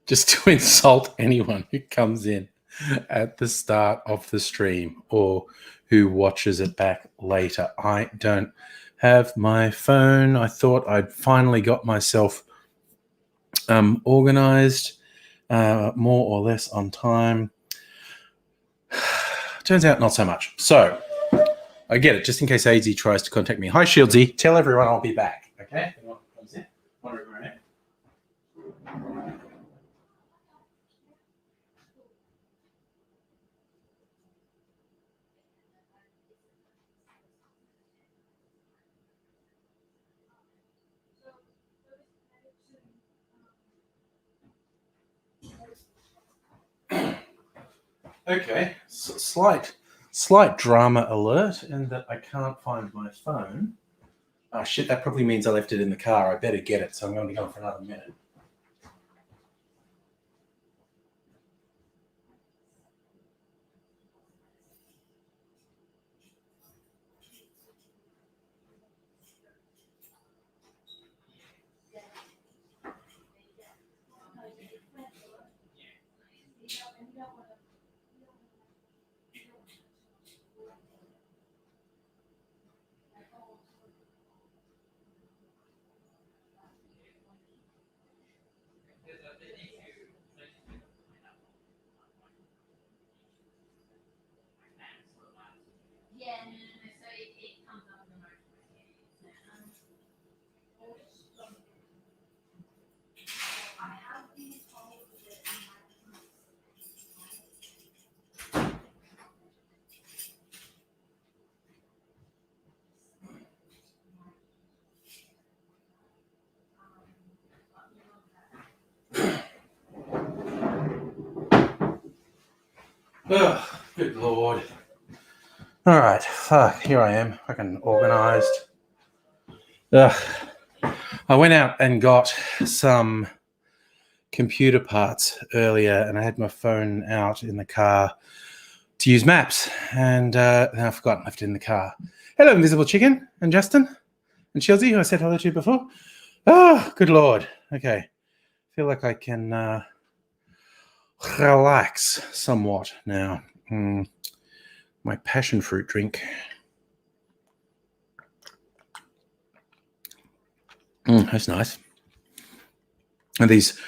just to insult anyone who comes in at the start of the stream or who watches it back later. I don't have my phone. I thought I'd finally got myself organized, more or less on time. Turns out not so much. So I get it, just in case AZ tries to contact me. Hi, Shieldsy. Tell everyone I'll be back. Okay? Okay, so slight drama alert in that I can't find my phone. Oh shit, that probably means I left it in the car. I better get it, so I'm going to be gone for another minute. Oh, good lord. All right, fuck, here I am, fucking organized. Ugh. I went out and got some computer parts earlier, and I had my phone out in the car to use maps, and then I forgot and left it in the car. Hello, Invisible Chicken, and Justin, and Chelsea, who I said hello to before. Oh, good lord. Okay, feel like I can relax somewhat now. My passion fruit drink. That's nice. And these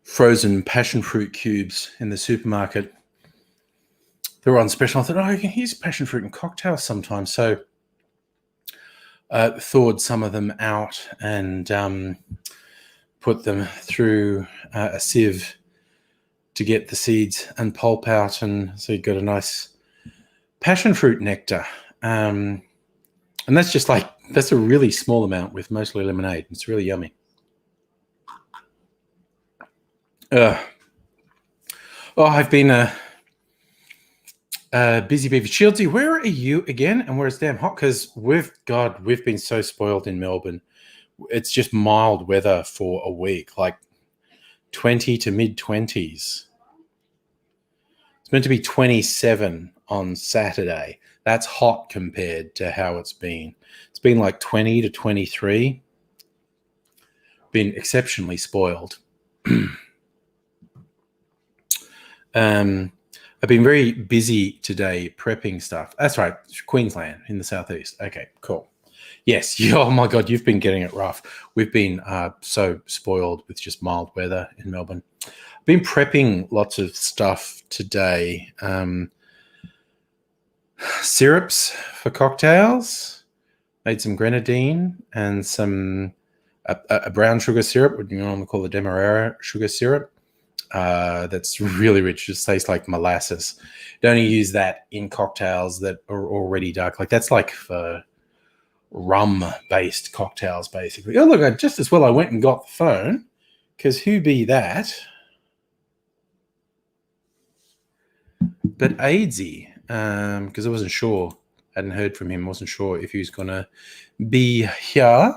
frozen passion fruit cubes in the supermarket, they were on special. I thought, oh, you can use passion fruit in cocktails sometimes. So thawed some of them out and put them through a sieve to get the seeds and pulp out, and so you got a nice passion fruit nectar. And that's just that's a really small amount with mostly lemonade. It's really yummy. I've been busy beaver. Shieldsy, where are you again? And where it's damn hot? Because we've been so spoiled in Melbourne. It's just mild weather for a week, like 20 to mid-20s. It's meant to be 27 on Saturday. That's hot compared to how it's been. It's been like 20 to 23. Been exceptionally spoiled. I've been very busy today prepping stuff. That's right, Queensland in the southeast. Okay, cool. Yes, oh my God, you've been getting it rough. We've been so spoiled with just mild weather in Melbourne. I've been prepping lots of stuff today. Syrups for cocktails. Made some grenadine and some a brown sugar syrup, what you normally call the Demerara sugar syrup. That's really rich. Just tastes like molasses. You only use that in cocktails that are already dark. Like that's like for rum-based cocktails, basically. Oh, look, just as well I went and got the phone, because who be that? But Aidsy, because I wasn't sure. Hadn't heard from him. Wasn't sure if he was going to be here.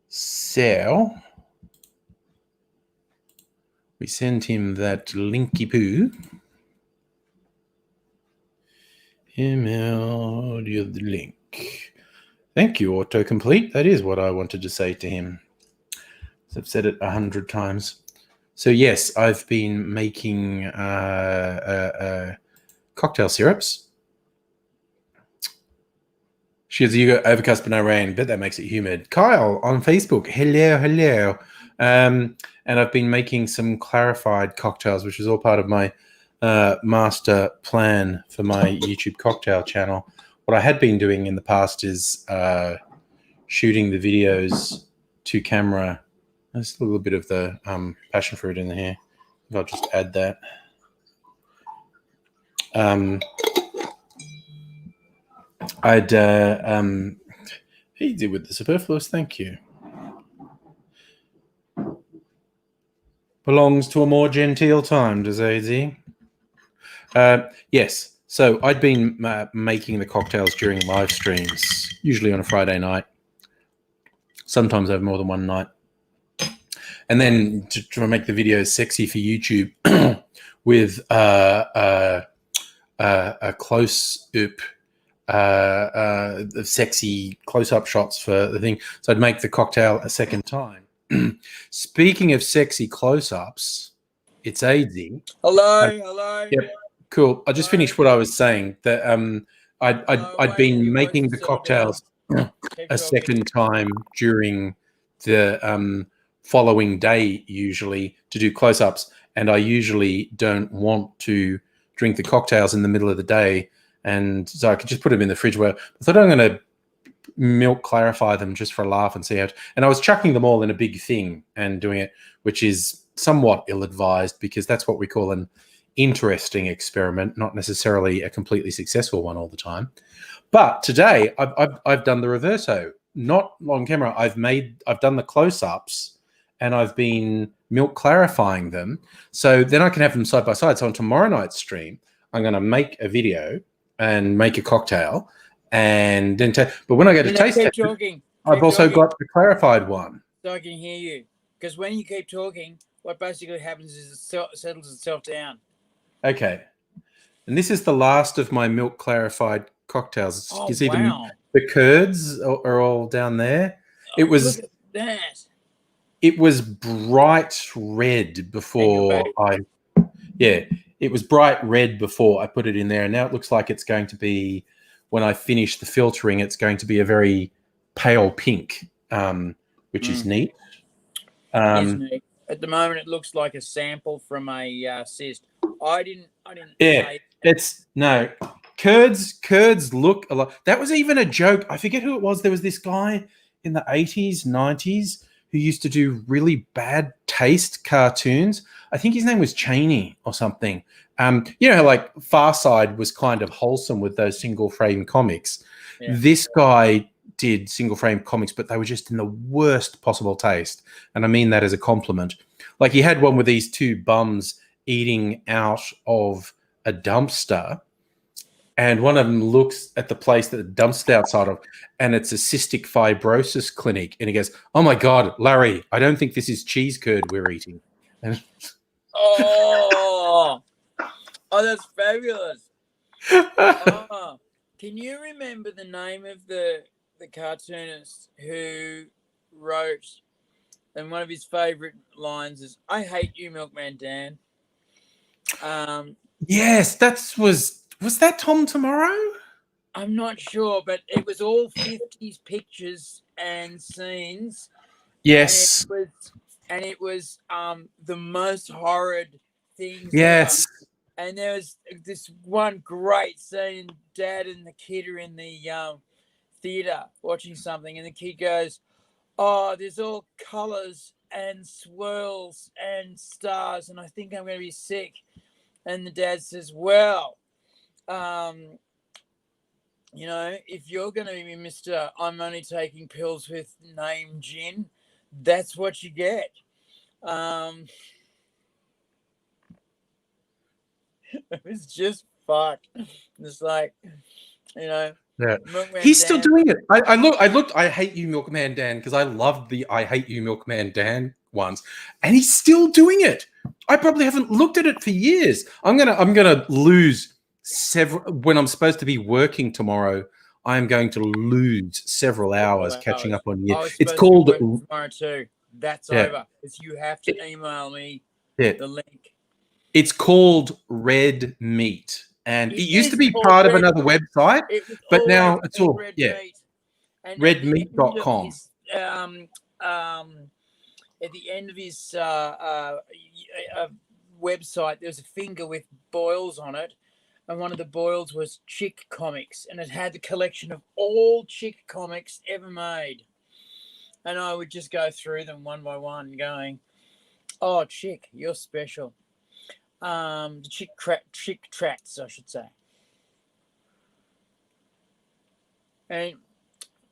So we sent him that linky poo. Email you the link. Thank you, autocomplete. That is what I wanted to say to him. I've said it 100 times. So yes, I've been making cocktail syrups. She's you overcast but no rain. Bet that makes it humid. Kyle on Facebook. Hello. And I've been making some clarified cocktails, which is all part of my master plan for my YouTube cocktail channel. What I had been doing in the past is shooting the videos to camera. There's a little bit of the passion fruit in here. I'll just add that. He did with the superfluous, thank you. Belongs to a more genteel time, does AZ? Yes, so I'd been making the cocktails during live streams, usually on a Friday night, sometimes over more than one night. And then to make the videos sexy for YouTube with a close-up, sexy close-up shots for the thing. So I'd make the cocktail a second time. Speaking of sexy close-ups, it's AZ. Hello. Yep, cool. I just finished what I was saying. That I'd been making the cocktails a second time during the following day, usually to do close-ups, and I usually don't want to drink the cocktails in the middle of the day, and so I could just put them in the fridge. Where I thought I'm going to milk clarify them just for a laugh and see how. And I was chucking them all in a big thing and doing it, which is somewhat ill-advised because that's what we call an interesting experiment, not necessarily a completely successful one all the time. But today I've done the reverso, not on camera. I've done the close-ups and I've been milk clarifying them. So then I can have them side by side. So on tomorrow night's stream, I'm going to make a video and make a cocktail and then but when I go to taste it, I've also got the clarified one. So I can hear you. Because when you keep talking, what basically happens is it settles itself down. Okay. And this is the last of my milk clarified cocktails. Oh, you see wow. the curds are all down there. It was look at that. It was bright red before it was bright red before I put it in there. And now it looks like it's going to be, when I finish the filtering, it's going to be a very pale pink, which is neat. Neat. At the moment, it looks like a sample from a cyst. I didn't. Yeah, curds look a lot. That was even a joke. I forget who it was. There was this guy in the 80s, 90s who used to do really bad taste cartoons. I think his name was Cheney or something. Like Far Side was kind of wholesome with those single frame comics. Yeah. This guy did single frame comics, but they were just in the worst possible taste. And I mean that as a compliment. Like he had one with these two bums eating out of a dumpster, and one of them looks at the place that the dumpster's outside of, and it's a cystic fibrosis clinic. And he goes, "Oh my God, Larry, I don't think this is cheese curd we're eating." And oh, that's fabulous. Can you remember the name of the cartoonist who wrote, and one of his favorite lines is, "I hate you, Milkman Dan"? Yes, was that Tom Tomorrow? I'm not sure, but it was all 50s pictures and scenes. Yes. And it was the most horrid things. Yes. And there was this one great scene, Dad and the kid are in the theater watching something, and the kid goes, "Oh, there's all colors and swirls and stars, and I think I'm going to be sick." And the dad says, "Well, if you're going to be Mr. I'm only taking pills with name gin, that's what you get." It was just fucked. It's like, Yeah. He's still doing it. I looked I Hate You, Milkman Dan, because I loved the I Hate You, Milkman Dan ones, and he's still doing it. I probably haven't looked at it for years. I'm gonna lose several when I'm supposed to be working tomorrow. I am going to lose several hours catching up on years. It's called tomorrow too. That's over. Because you have to email me Shit. the link. It's called Red Meat, and it used to is be called part of Red another Meat. website, It was but always now it's called all Red Meat. And redmeat.com. At the end of his website, there was a finger with boils on it, and one of the boils was Chick Comics, and it had the collection of all Chick comics ever made. And I would just go through them one by one, going, "Oh, Chick, you're special." The Chick Tracts, I should say. And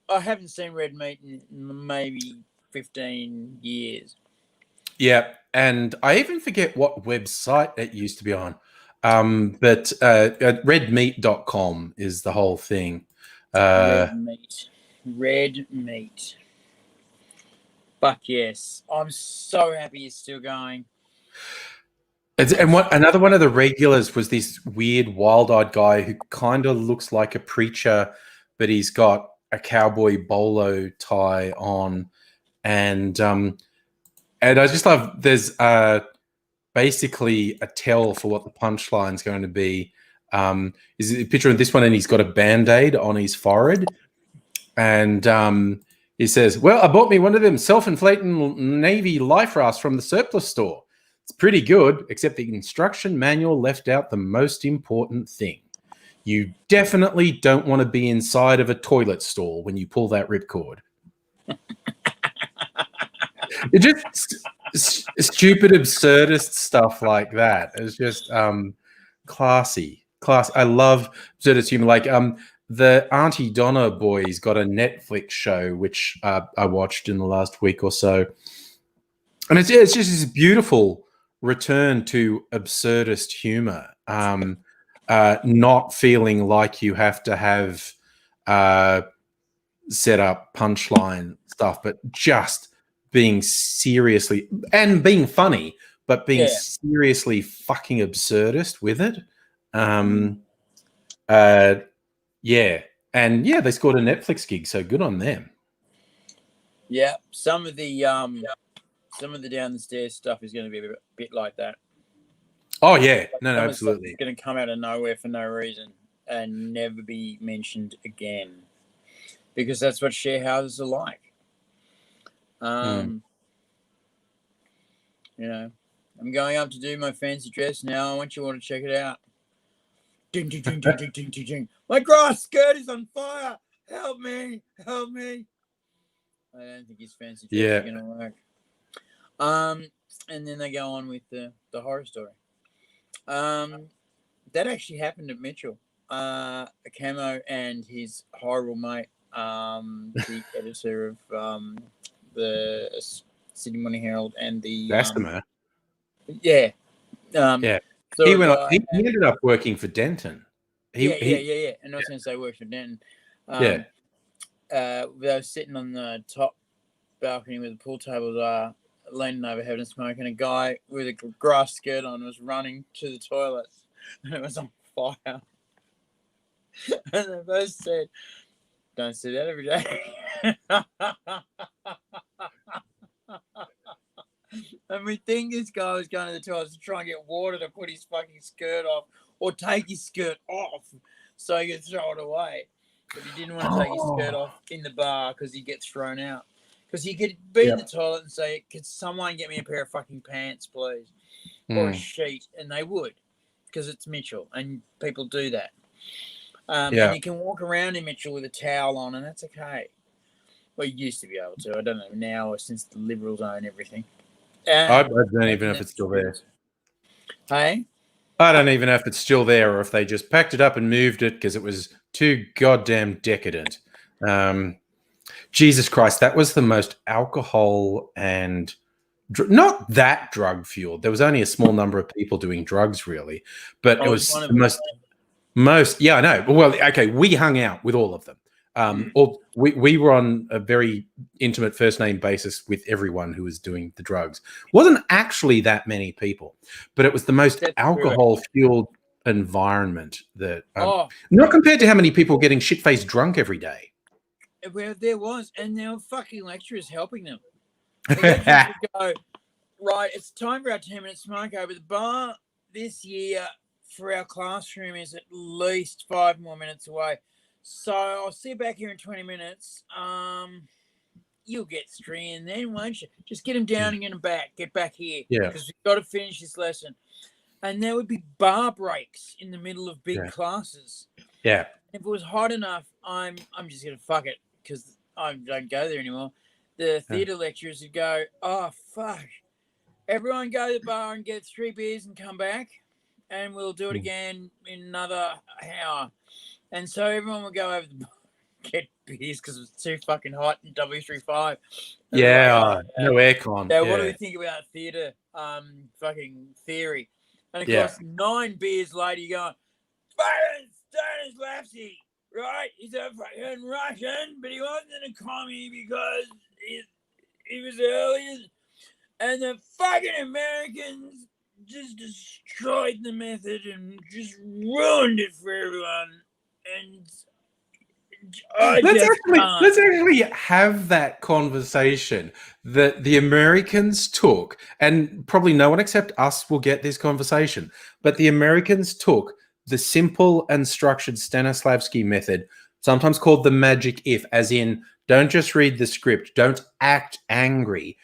I haven't seen Red Meat in maybe 15 years. Yeah, and I even forget what website it used to be on. But redmeat.com is the whole thing. Red Meat. But yes, I'm so happy it's still going. And another one of the regulars was this weird wild-eyed guy who kind of looks like a preacher, but he's got a cowboy bolo tie on, and I just love there's basically a tell for what the punchline's going to be. Is a picture of this one, and he's got a band-aid on his forehead, and he says, "Well, I bought me one of them self-inflating Navy life rafts from the surplus store. It's pretty good, except the instruction manual left out the most important thing. You definitely don't want to be inside of a toilet stall when you pull that ripcord." It just stupid, absurdist stuff like that. It's just classy. I love absurdist humor. Like the Auntie Donna boys got a Netflix show which I watched in the last week or so, and it's just this beautiful return to absurdist humor. Not feeling like you have to have set up punchline stuff, but just being seriously and being funny, but being seriously fucking absurdist with it. They scored a Netflix gig, so good on them. Yeah, some of the down the stairs stuff is going to be a bit like that. Oh yeah, no, absolutely. It's going to come out of nowhere for no reason and never be mentioned again, because that's what share houses are like. You know, I'm going up to do my fancy dress now. I want you all to check it out. Ding, ding, ding, ding, ding, ding, ding, ding. My grass skirt is on fire. Help me. Help me. I don't think his fancy dress is going to work. And then they go on with the horror story. That actually happened at Mitchell. Camo and his horrible mate, the editor of the Sydney Morning Herald and the Bessemer. Yeah. He went on, he ended up working for Denton. Yeah. And I was going to say worked for Denton. They were sitting on the top balcony where the pool tables are, leaning over, having a smoke, and a guy with a grass skirt on was running to the toilets, and it was on fire. And they both said, "Don't see that every day." And we think this guy was going to the toilet to try and get water to put his fucking skirt off, or take his skirt off so he could throw it away. But he didn't want to take his skirt off in the bar because he'd get thrown out. Because he could be in the toilet and say, "Could someone get me a pair of fucking pants, please?" Or a sheet. And they would, because it's Mitchell and people do that. And you can walk around in Mitchell with a towel on, and that's okay. Well, you used to be able to. I don't know now, or since the Liberals own everything. I don't even know if it's still there. Hey? I don't even know if it's still there or if they just packed it up and moved it because it was too goddamn decadent. Jesus Christ, that was the most alcohol and not that drug fueled. There was only a small number of people doing drugs, really, but it was the most. Yeah, I know. Well, okay, we hung out with all of them. We were on a very intimate first name basis with everyone who was doing the drugs. Wasn't actually that many people, but it was the most alcohol fueled environment that not compared to how many people getting shit faced drunk every day. Well, there was, and there were fucking lecturers helping them. The lecturers would go, Right, it's time for our 10-minute smoke over. The bar this year for our classroom is at least 5 more minutes away. So I'll see you back here in 20 minutes. You'll get Stree in then, won't you? Just get him down and get him back. Get back here. Yeah. Because we've got to finish this lesson. And there would be bar breaks in the middle of big Yeah. classes. Yeah. If it was hot enough, I'm just gonna fuck it because I don't go there anymore. The theatre lecturers would go, "Oh fuck, everyone go to the bar and get 3 beers and come back, and we'll do it again in another hour." And so everyone would go over the bar, get beers because it was too fucking hot in W35. And Yeah. No aircon. so what do we think about theatre fucking theory? And of course, 9 beers later, you go, fucking Stanislavski, right? He's a fucking Russian, but he wasn't a commie because he was early. And the fucking Americans just destroyed the method and just ruined it for everyone. And let's actually have that conversation that the Americans took, and probably no one except us will get this conversation, but the Americans took the simple and structured Stanislavski method, sometimes called the magic if, as in, don't just read the script, don't act angry.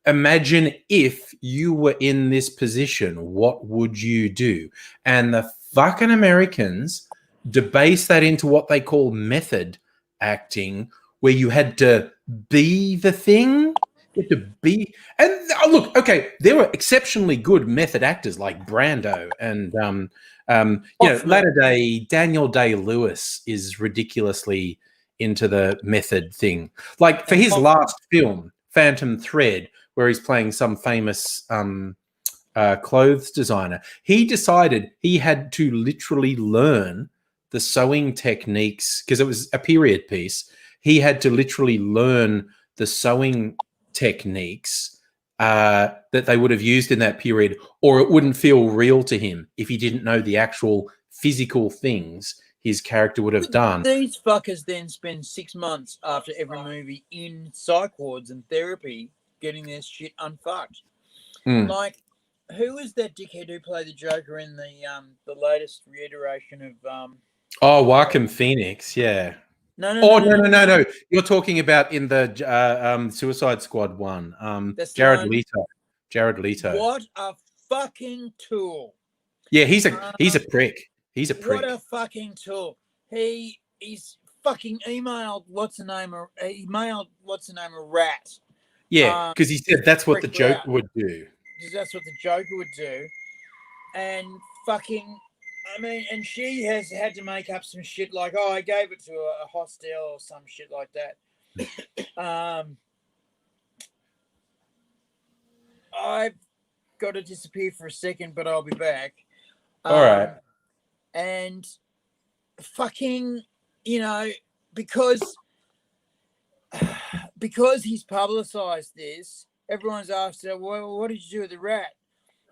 Imagine if you were in this position, what would you do? And the fucking Americans debase that into what they call method acting, where you had to be the thing. You had to be, and look, okay, there were exceptionally good method actors like Brando and latter day Daniel Day-Lewis is ridiculously into the method thing. Like for his last film, Phantom Thread, where he's playing some famous clothes designer, he decided he had to literally learn the sewing techniques because it was a period piece. He had to literally learn the sewing techniques that they would have used in that period, or it wouldn't feel real to him if he didn't know the actual physical things his character would have done. These fuckers then spend 6 months after every movie in psych wards and therapy getting their shit unfucked. Like, who is that dickhead who played the Joker in the latest reiteration of Joaquin Phoenix, yeah. No. You're talking about in the Suicide Squad one. Jared Leto. What a fucking tool. Yeah, he's a prick. He's a prick. What a fucking tool. He's fucking emailed what's the name a rat. Yeah, because he said that's what the Joker would do. Because that's what the Joker would do. And fucking, I mean, and she has had to make up some shit like, oh, I gave it to a hostel or some shit like that. I've got to disappear for a second, but I'll be back. All right. And fucking, because he's publicized this, everyone's asked her, well, what did you do with the rat?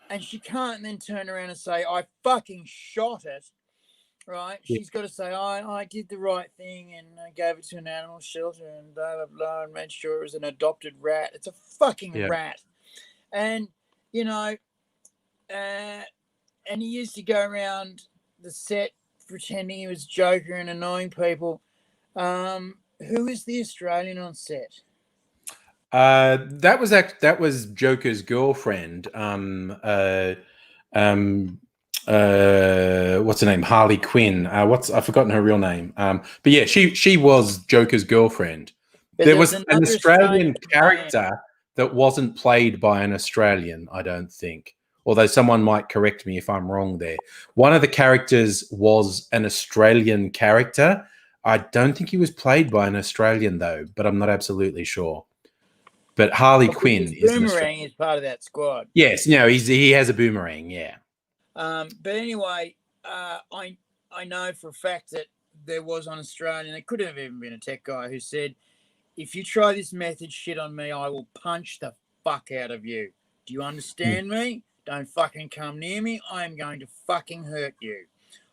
And she can't then turn around and say, I fucking shot it, right? Yeah. She's got to say, I did the right thing and I gave it to an animal shelter and blah, blah, blah, and made sure it was an adopted rat. It's a fucking rat. And, and he used to go around the set pretending he was Joker and annoying people. Who is the Australian on set? That was Joker's girlfriend. What's her name? Harley Quinn. I've forgotten her real name. But yeah, she was Joker's girlfriend. But there was an Australian character that wasn't played by an Australian, I don't think. Although someone might correct me if I'm wrong there. One of the characters was an Australian character. I don't think he was played by an Australian though, but I'm not absolutely sure. But Harley Quinn is part of that squad. Yes, he has a boomerang, yeah. But anyway, I know for a fact that there was an Australian, it could have even been a tech guy who said, if you try this method shit on me, I will punch the fuck out of you. Do you understand me? Don't fucking come near me. I am going to fucking hurt you.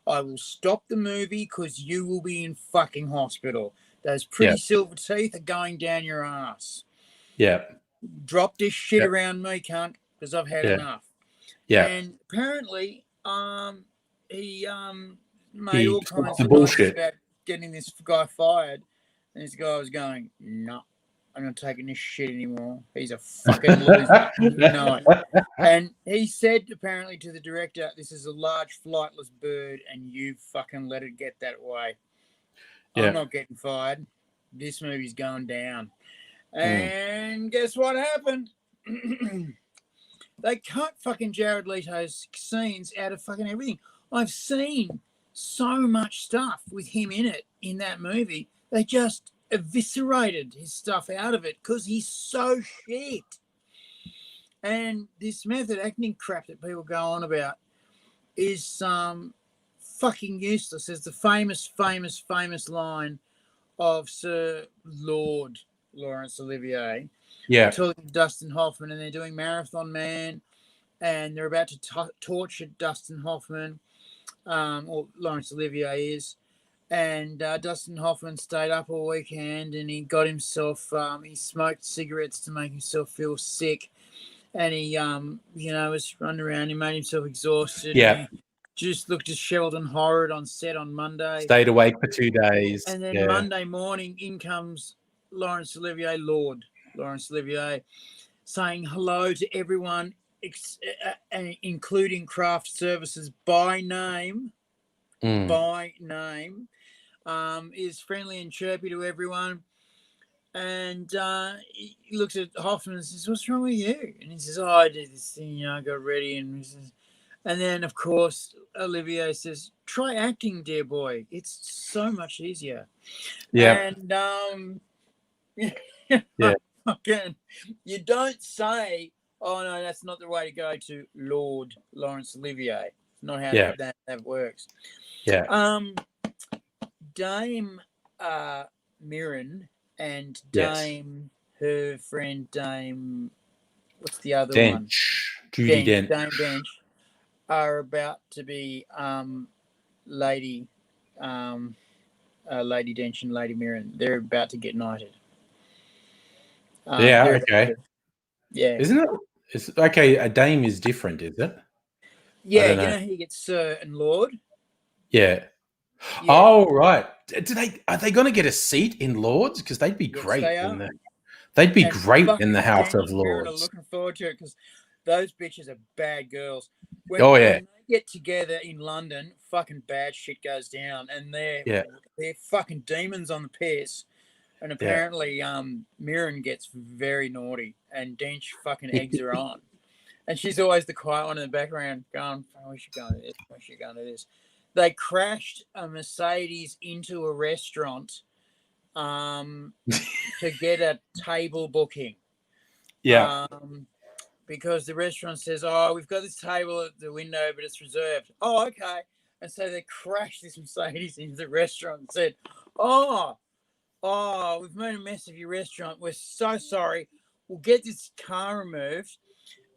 I will stop the movie because you will be in fucking hospital. Those pretty silver teeth are going down your ass. Yeah. Drop this shit around me, cunt. because I've had Yeah. enough. Yeah. And apparently, he made He all stopped kinds the of noises bullshit. about getting this guy fired, and this guy was going, "No, I'm not taking this shit anymore. He's a fucking loser. You know it." And he said apparently to the director, "This is a large flightless bird, and you fucking let it get that way. Yeah. I'm not getting fired. This movie's going down." And guess what happened? They cut fucking Jared Leto's scenes out of fucking everything. I've seen so much stuff with him in it in that movie. They just eviscerated his stuff out of it because he's so shit. And this method acting crap that people go on about is fucking useless. There's the famous line of Sir Lord Laurence Olivier. Yeah. Talking to Dustin Hoffman, and they're doing Marathon Man, and they're about to torture Dustin Hoffman, or Laurence Olivier is. And Dustin Hoffman stayed up all weekend, and he got himself, he smoked cigarettes to make himself feel sick. And he, was running around. He made himself exhausted. Yeah. Just looked disheveled and horrid on set on Monday. Stayed awake for 2 days. And then Monday morning, in comes Laurence Olivier, Laurence Olivier, saying hello to everyone, including craft services by name. By name, is friendly and chirpy to everyone. And he looks at Hoffman and says, "What's wrong with you?" And he says, "Oh, I did this thing, I got ready." And then, of course, Olivier says, "Try acting, dear boy. It's so much easier." Yeah. And yeah. Again, you don't say, "Oh no, that's not the way to go," to Lord Laurence Olivier. It's not how that works. Yeah. Dame Mirren and Dame, her friend Dame, what's the other one? Judi Dench. Dame Dench are about to be Lady Dench and Lady Mirren. They're about to get knighted. Okay. Yeah. Isn't it? It's okay. A dame is different, is it? Yeah, you know he gets Sir and Lord. Yeah. Oh right. Are they going to get a seat in Lords? Because they'd be great. They'd be great in the House of Lords. I'm looking forward to it because those bitches are bad girls. When they get together in London, fucking bad shit goes down, and they're fucking demons on the piss. And apparently, Mirren gets very naughty, and Dench fucking eggs her on. And she's always the quiet one in the background going, "Oh, we should go to this, we should go to this." They crashed a Mercedes into a restaurant to get a table booking. Yeah. Because the restaurant says, "Oh, we've got this table at the window, but it's reserved." "Oh, okay." And so they crashed this Mercedes into the restaurant and said, Oh, we've made a mess of your restaurant. We're so sorry. We'll get this car removed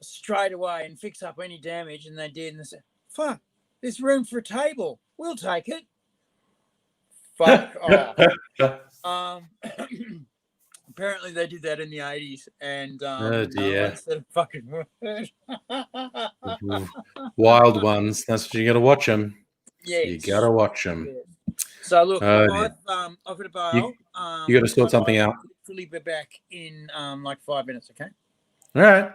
straight away and fix up any damage. And they did. And they said, "Fuck, there's room for a table. We'll take it." Fuck off. Apparently they did that in the 80s. And oh dear. That's the fucking word. Wild ones. That's what you got to watch them. Yes. You got to watch them. Yes. So look, I've got a bail. You got to sort something out. I'll literally be back in like 5 minutes, okay? All right.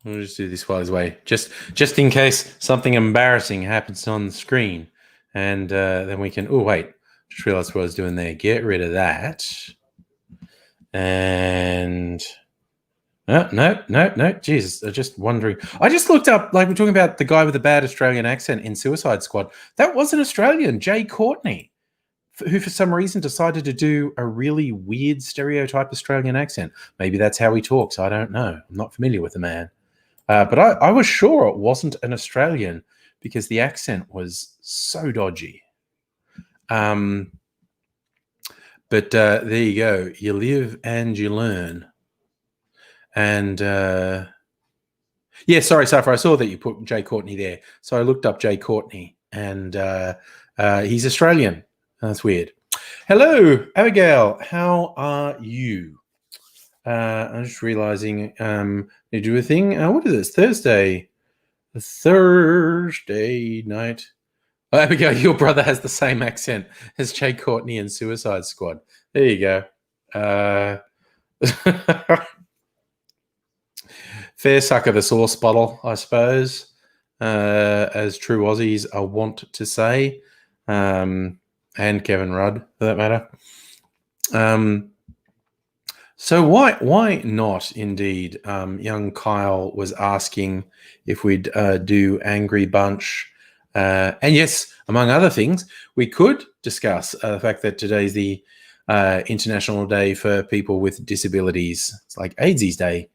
We'll just do this while he's away, just in case something embarrassing happens on the screen, and then we can. Oh wait, just realized what I was doing there. Get rid of that, and no. Jesus, I'm just wondering. I just looked up, like we're talking about the guy with the bad Australian accent in Suicide Squad. That was an Australian, Jay Courtney, who for some reason decided to do a really weird stereotype Australian accent. Maybe that's how he talks. I don't know. I'm not familiar with the man. But I was sure it wasn't an Australian because the accent was so dodgy. But there you go. You live and you learn. And sorry, Safra, I saw that you put Jay Courtney there. So I looked up Jay Courtney, and he's Australian. That's weird. Hello, Abigail. How are you? I'm just realizing they do a thing. What is this? Thursday night. Oh, Abigail, your brother has the same accent as Jay Courtney in Suicide Squad. There you go. Fair suck of the sauce bottle, I suppose, as true Aussies are wont to say, and Kevin Rudd, for that matter. So why not? Indeed, young Kyle was asking if we'd do Angry Bunch, and yes, among other things, we could discuss the fact that today's the International Day for People with Disabilities. It's like AIDS's Day.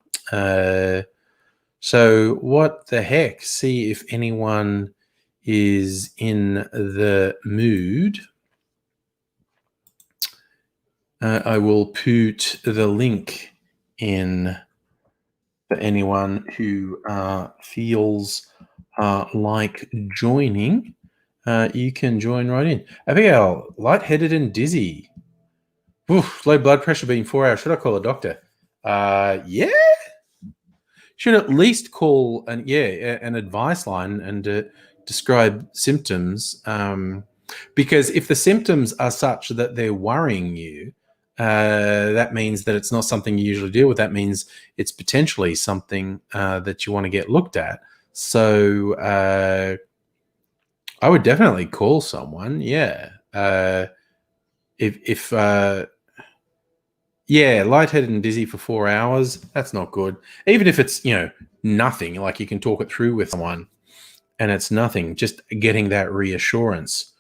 So what the heck? See if anyone is in the mood. I will put the link in for anyone who feels like joining. You can join right in. Abigail, lightheaded and dizzy. Oof, low blood pressure being 4 hours. Should I call a doctor? Yeah. Should at least call an advice line and describe symptoms. Because if the symptoms are such that they're worrying you, that means that it's not something you usually deal with. That means it's potentially something that you want to get looked at. So I would definitely call someone. Yeah. If lightheaded and dizzy for 4 hours, that's not good. Even if it's, nothing, like you can talk it through with someone and it's nothing, just getting that reassurance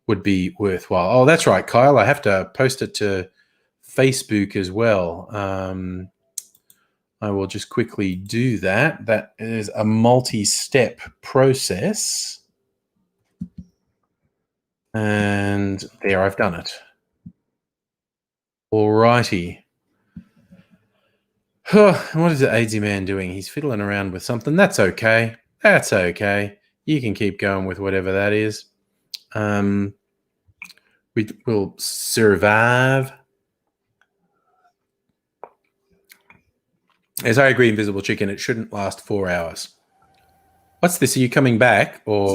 would be worthwhile. Oh, that's right, Kyle. I have to post it to Facebook as well. I will just quickly do that. That is a multi-step process. And there, I've done it. Alrighty. What is the AIDSy man doing? He's fiddling around with something. That's okay. That's okay. You can keep going with whatever that is. We will survive. As I agree, Invisible Chicken, it shouldn't last 4 hours. What's this? Are you coming back or?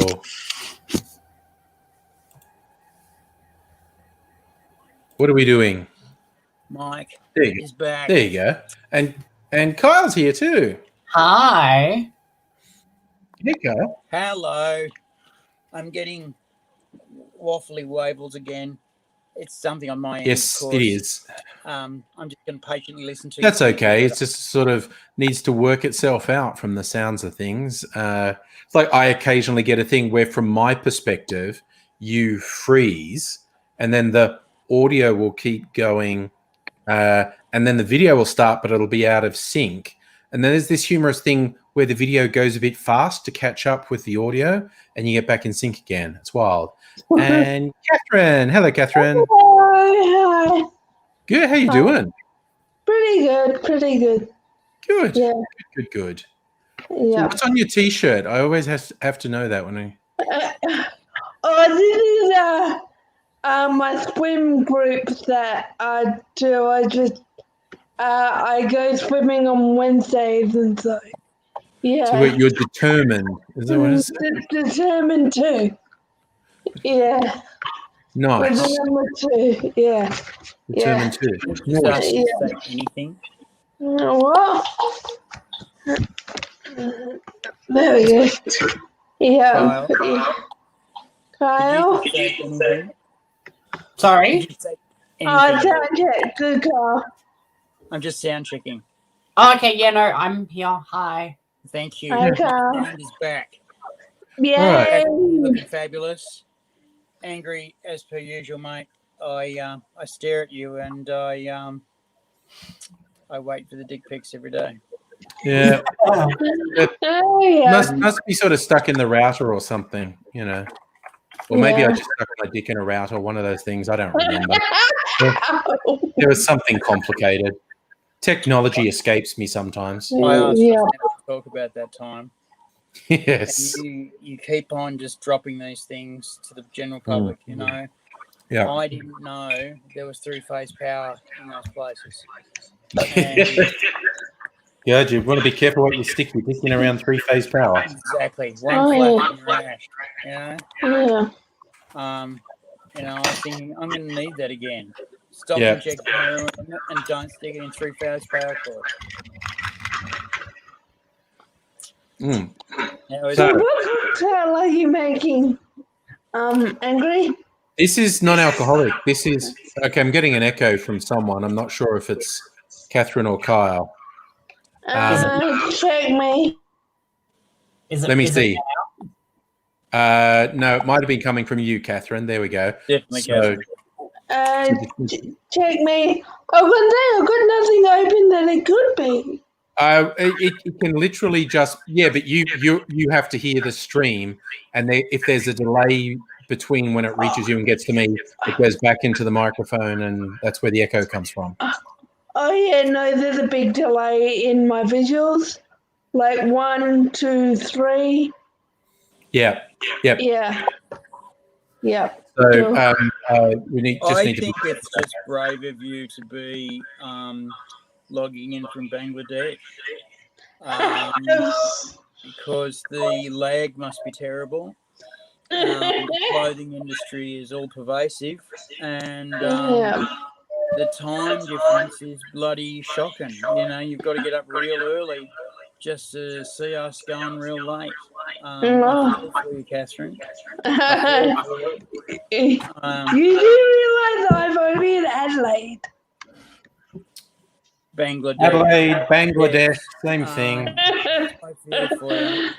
What are we doing? Mike There is back. There you go. And Kyle's here too. Hi. Hey, Kyle. Hello. I'm getting waffly wavels again. It's something on my end. Yes, of course. it is. I'm just going to patiently listen to That's you. okay. It's just sort of needs to work itself out from the sounds of things. It's like I occasionally get a thing where, from my perspective, you freeze, and then the audio will keep going, and then the video will start, but it'll be out of sync. And then there's this humorous thing where the video goes a bit fast to catch up with the audio, and you get back in sync again. It's wild. And Catherine, hello, Catherine. Hi. Good. How you doing? Pretty good. Good. Yeah. Good. Yeah. What's on your T-shirt? I always have to know that when I. This is my swim group that I do. I go swimming on Wednesdays and so. Yeah. So you're determined. Is that what it is? Determined too. Yeah. Nice. Number 2. Yeah. Determined too. Just ask you Yeah. to say anything. What? There we go. Yeah. Kyle? Did you say anything? Sorry. Did you say anything? Sound check. Good call. I'm just sound checking. Okay, yeah, no, I'm here. Hi. Thank you. Hi, My Kyle. friend is back. Yay! Looking fabulous. Angry as per usual, mate. I stare at you and I wait for the dick pics every day. Yeah. Oh, yeah. Must be sort of stuck in the router or something, Or maybe I Yeah. just stuck my dick in a router, one of those things. I don't remember. There was something complicated. Technology escapes me sometimes. I asked Yeah. you to talk about that time. Yes. And you keep on just dropping these things to the general public, Yeah. I didn't know there was 3-phase power in those places. And Yeah, you want to be careful what you stick. You're picking around 3-phase power. exactly. One Oh, flash in your ash. You know? Yeah. I was thinking I'm going to need that again. Stop Yeah. injecting heroin in it and don't stick it in 3-phase power cord. Mm. Now, is So- it- What cocktail are you making? Angry? This is non-alcoholic. This is okay. I'm getting an echo from someone. I'm not sure if it's Catherine or Kyle. Check me. Let me see. No, it might have been coming from you, Catherine. There we go. definitely So, Check me. I've got nothing open that it could be. it can literally just but you have to hear the stream, and if there's a delay between when it reaches you and gets to me, it goes back into the microphone, and that's where the echo comes from. Oh yeah, no, there's a big delay in my visuals. Like 1, 2, 3. Yeah. Yep. Yeah. Yep. So we need I to. think it's just brave of you to be logging in from Bangladesh because the lag must be terrible. The clothing industry is all pervasive, and the time difference is bloody shocking. You've got to get up real early just to see us going real late. I feel for you, Catherine. You do realise I'm only in Adelaide. Bangladesh. Adelaide, Bangladesh, same thing. I feel for you.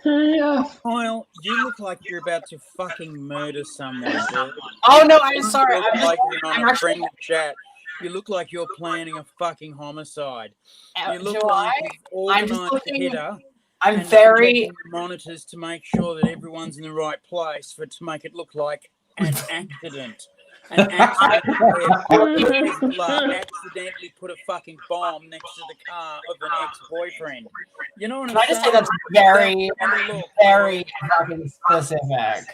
Yeah. Kyle, you look like you're about to fucking murder someone, dude. Oh no, I'm sorry. You look I'm like you're on a actually- friendly chat. You look like you're planning a fucking homicide. You look do like I? you've I'm just organised a looking. hitter. I'm and very. checking the monitors to make sure that everyone's in the right place to make it look like an accident. An accident where Tesla accidentally put a fucking bomb next to the car of an ex-boyfriend. You know what Can I'm I just say saying? that's very, Look. very fucking specific.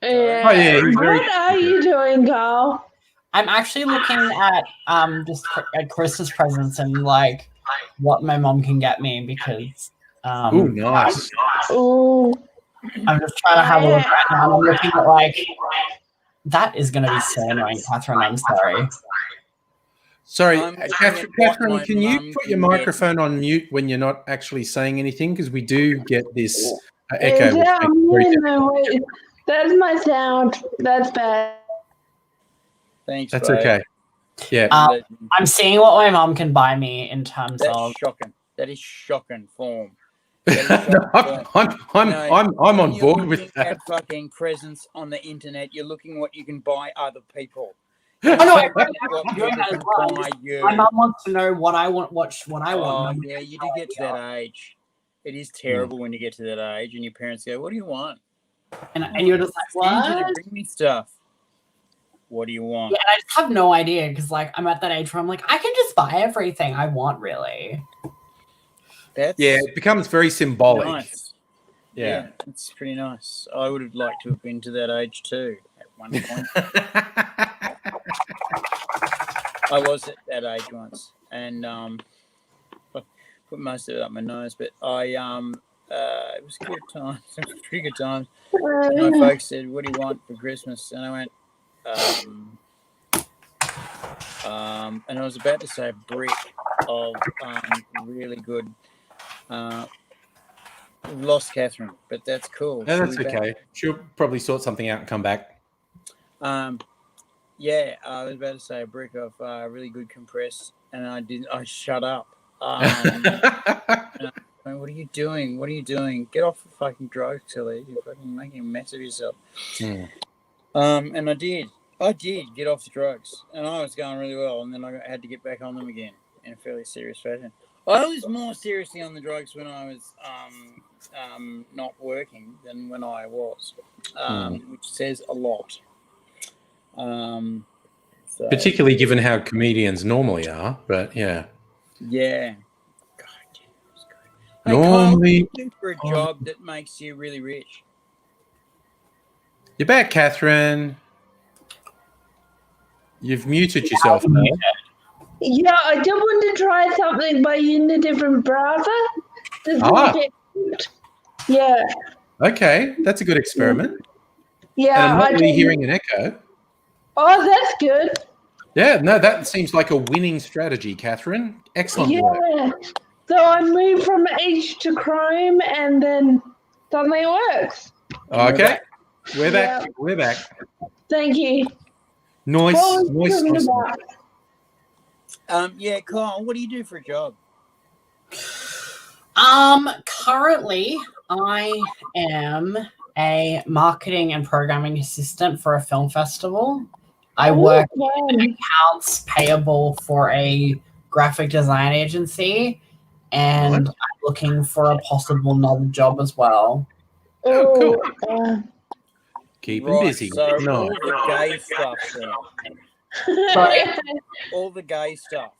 Yeah. Oh, yeah, he's very What are you doing, Carl? I'm actually looking at just at Christmas presents and like what my mom can get me because Ooh, nice. Ooh. I'm just trying to have a look right now. And I'm looking at like that is going to be so annoying, Catherine. I'm sorry. Sorry, I'm looking Catherine, at what Catherine, my can you mum put your can get. microphone on mute when you're not actually saying anything? Because we do get this echo. Is which that, makes it very no, wait. That's my sound. That's bad. Thanks, That's babe. okay. Yeah. I'm seeing what my mom can buy me in terms That's of. shocking. That is shocking form. No, I'm on board with that. At fucking presence on the internet, you're looking what you can buy other people. Oh no, I'm What doing people that as can well. buy you. My mom wants to know what I want. What I Oh, want. yeah, you do get to that age. It is terrible when you get to that age and your parents go, "What do you want?" And you're just like, I need you to what? bring me stuff. What do you want? Yeah, and I just have no idea because like I'm at that age where I'm like I can just buy everything I want really. That's It becomes very symbolic. nice. Yeah. It's pretty nice. I would have liked to have been to that age too at one point. I was at that age once, and I put most of it up my nose, but it was a good time. It was a pretty good time. And my folks said, "What do you want for Christmas?" And I went, and I was about to say a brick of really good. We've lost Catherine, but that's cool. No, She'll that's be back. okay. She'll probably sort something out and come back. Yeah, I was about to say a brick of really good compressed, and I didn't. I shut up. What are you doing? What are you doing? Get off the fucking drugs, Tilly. You're fucking making a mess of yourself. And I did get off the drugs, and I was going really well, and then I had to get back on them again in a fairly serious fashion. I was more seriously on the drugs when I was not working than when I was, which says a lot. So, Particularly given how comedians normally are, but yeah. yeah. God, yeah, it was great. Hey, Normally, Kyle, what do you do for a job that makes you really rich? you're back, Catherine. You've muted yourself now. Yeah, I just want to try something by using a different browser. This Ah. will get- Yeah, Okay, that's a good experiment. yeah. And I'm not I really don't- hearing an echo. Oh, that's good. Yeah, no, that seems like a winning strategy, Catherine. Excellent work. Yeah. So I moved from Edge to Chrome, and then suddenly it works. Okay, we're back. Yeah. We're back. Thank you. Noise, What was noise. talking Noise. about? Yeah, Kyle, what do you do for a job? Currently, I am a marketing and programming assistant for a film festival. I work in accounts payable for a graphic design agency, and I'm looking for a possible another job as well. Oh, cool. uh, Keep him Right, busy. so No. all the gay stuff then. Sorry? All the gay stuff.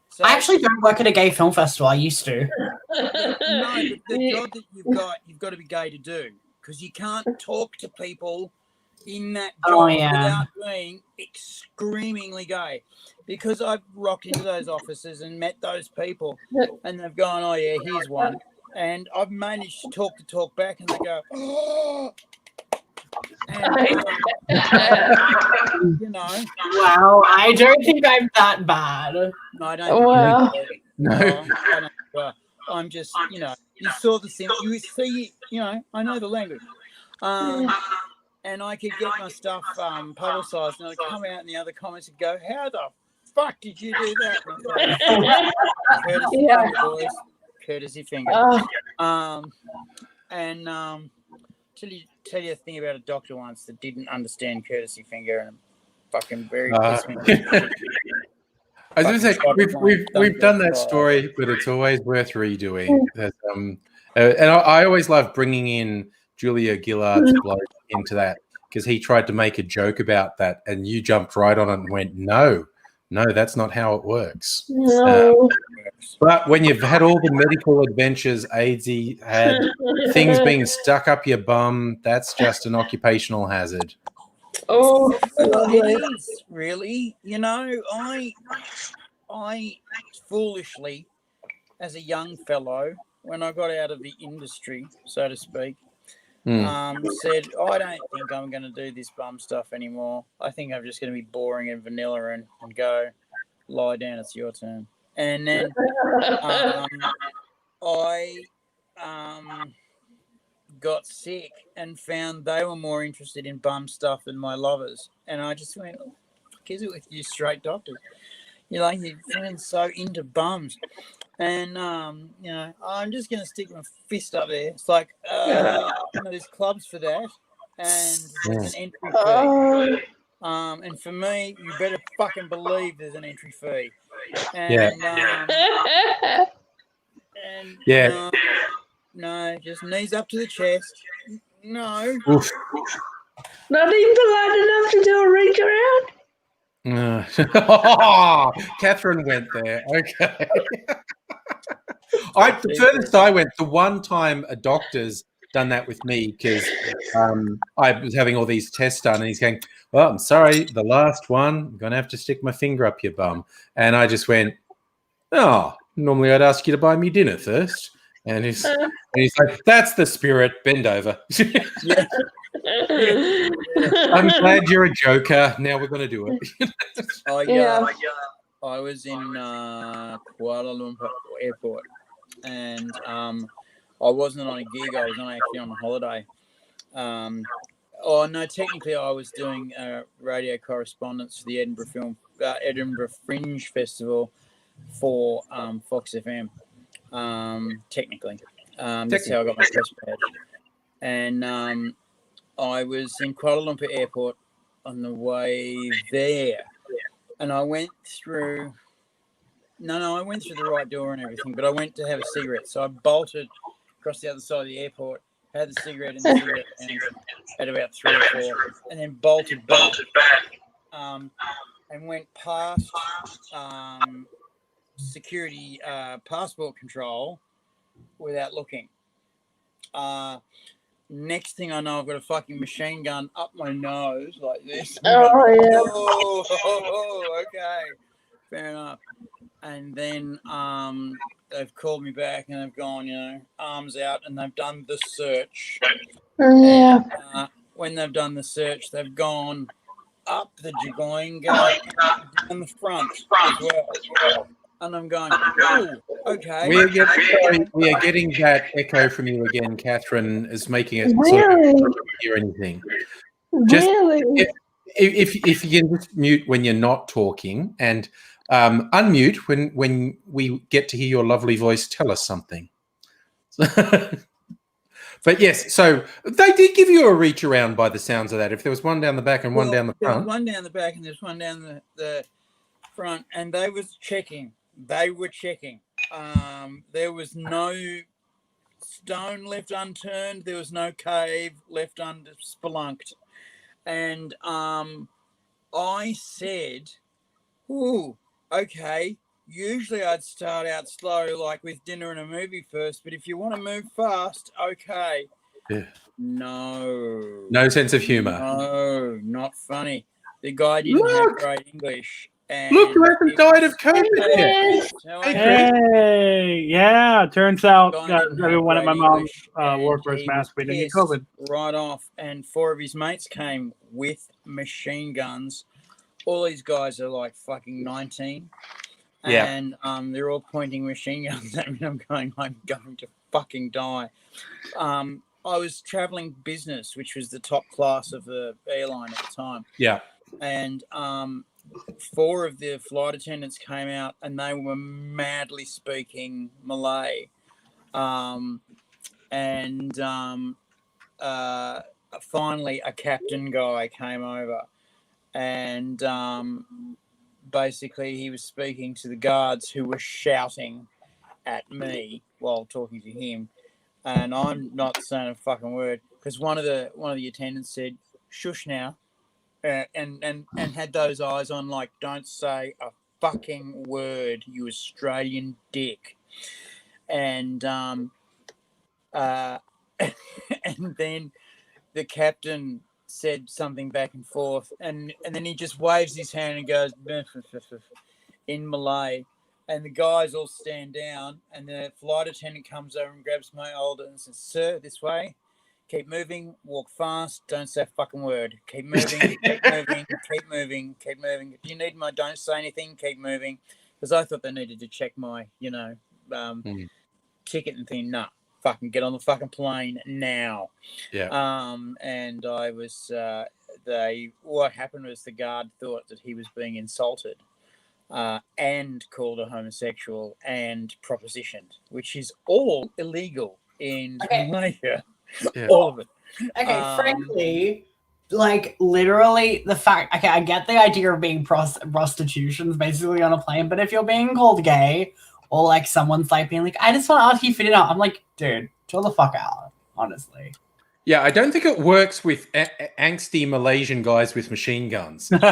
So, I actually don't work at a gay film festival. I used to. no, but the job that you've got to be gay to do, because you can't talk to people in that job Oh, yeah. without being screamingly gay. Because I've rocked into those offices and met those people, and they've gone, "Oh yeah, here's one," and I've managed to talk back, and they go, "Oh." And, you know, Wow, I don't think I'm that bad. no, I don't. Wow. No. I don't, well, I'm just, you know, you saw the thing, you see, you know, I know the language, and I could get my stuff publicised, and I'd come out in the other comments and go, "How the fuck did you do that?" And I thought, courtesy Yeah. finger, boys, courtesy finger. Tell you a thing about a doctor once that didn't understand courtesy finger, and fucking very pissed me off. I was going to say Fucking we've done that story, but it's always worth redoing. And I always love bringing in Julia Gillard's bloke into that, because he tried to make a joke about that, and you jumped right on it and went, "No, that's not how it works." No. But when you've had all the medical adventures AIDSy had, things being stuck up your bum, that's just an occupational hazard. Oh, Well, it is really. You know, I foolishly, as a young fellow, when I got out of the industry, so to speak, said, "I don't think I'm going to do this bum stuff anymore. I think I'm just going to be boring and vanilla and go, lie down, it's your turn." And then I got sick and found they were more interested in bum stuff than my lovers. And I just went, "Oh, fuck is it with you straight doctors? You're like, you're feeling so into bums." And, you know, I'm just going to stick my fist up there. It's like, you know, there's clubs for that. And there's an entry fee. And for me, you better fucking believe there's an entry fee. And, no, just knees up to the chest. No. Oof. Not even polite enough to do a reach around? Catherine went there. Okay. The furthest I went, the one time a doctor's done that with me, because I was having all these tests done, and he's going, "Well, I'm sorry, the last one, I'm going to have to stick my finger up your bum." And I just went, "Oh, normally I'd ask you to buy me dinner first." And he's like, "That's the spirit, bend over." I'm glad you're a joker. Now we're going to do it. I was in Kuala Lumpur airport, and I wasn't on a gig. I was actually on a holiday. Technically I was doing radio correspondence for the Edinburgh Fringe Festival for Fox FM. Technically, that's how I got my press badge. And I was in Kuala Lumpur airport on the way there, and I went through. I went through the right door and everything, but I went to have a cigarette, so I bolted across the other side of the airport, had the cigarette in the cigarette and at about 3 or 4, and then bolted back, and went past security passport control without looking. Next thing I know, I've got a fucking machine gun up my nose like this. Oh, yeah. Oh, okay. fair enough. And then they've called me back and they've gone, arms out, and they've done the search. Yeah. And, when they've done the search, they've gone up the Jagoinga down the front as well. And I'm going, oh, okay. We are getting that echo from you again, Catherine, is making it so Really? I don't hear anything. Just Really? if you can just mute when you're not talking and unmute when we get to hear your lovely voice tell us something. But yes, so they did give you a reach around by the sounds of that. If there was one down the back and one down the There was front. one down the back and there's one down the front, and they was checking. They were checking. There was no stone left unturned. There was no cave left spelunked. And I said, ooh, okay. Usually I'd start out slow, like with dinner and a movie first, but if you want to move fast, okay. Yeah. No sense of humor. No, not funny. The guy didn't have great English. And Look, who hasn't died of COVID yet? Hey, yeah. Turns out Guy didn't have everyone at my great mom's English, work and was he masked. We didn't get pissed COVID. right off, and 4 of his mates came with machine guns. All these guys are like fucking 19. Yeah. And they're all pointing machine guns at me. I'm going to fucking die. I was traveling business, which was the top class of the airline at the time. Yeah. And 4 of the flight attendants came out, and they were madly speaking Malay. Finally, a captain guy came over, and basically he was speaking to the guards who were shouting at me while talking to him, and I'm not saying a fucking word because one of the attendants said, "Shush now," and had those eyes on like, "Don't say a fucking word, you Australian dick," and and then the captain said something back and forth, and then he just waves his hand and goes in Malay, and the guys all stand down, and the flight attendant comes over and grabs my older and says, "Sir, this way. Keep moving, walk fast, don't say a fucking word. Keep moving, keep moving, keep moving, keep moving. If you need my don't say anything, keep moving." Because I thought they needed to check my, ticket and thing. Nah, fucking get on the fucking plane now. Yeah. And I was, what happened was the guard thought that he was being insulted and called a homosexual and propositioned, which is all illegal in Malaysia. Yeah. All of it. Okay, frankly, like literally the fact. Okay, I get the idea of being prostitutions basically on a plane, but if you're being called gay or like someone's like being like, "I just want to ask you fit it out," I'm like, dude, chill the fuck out. Honestly. Yeah, I don't think it works with angsty Malaysian guys with machine guns. Machine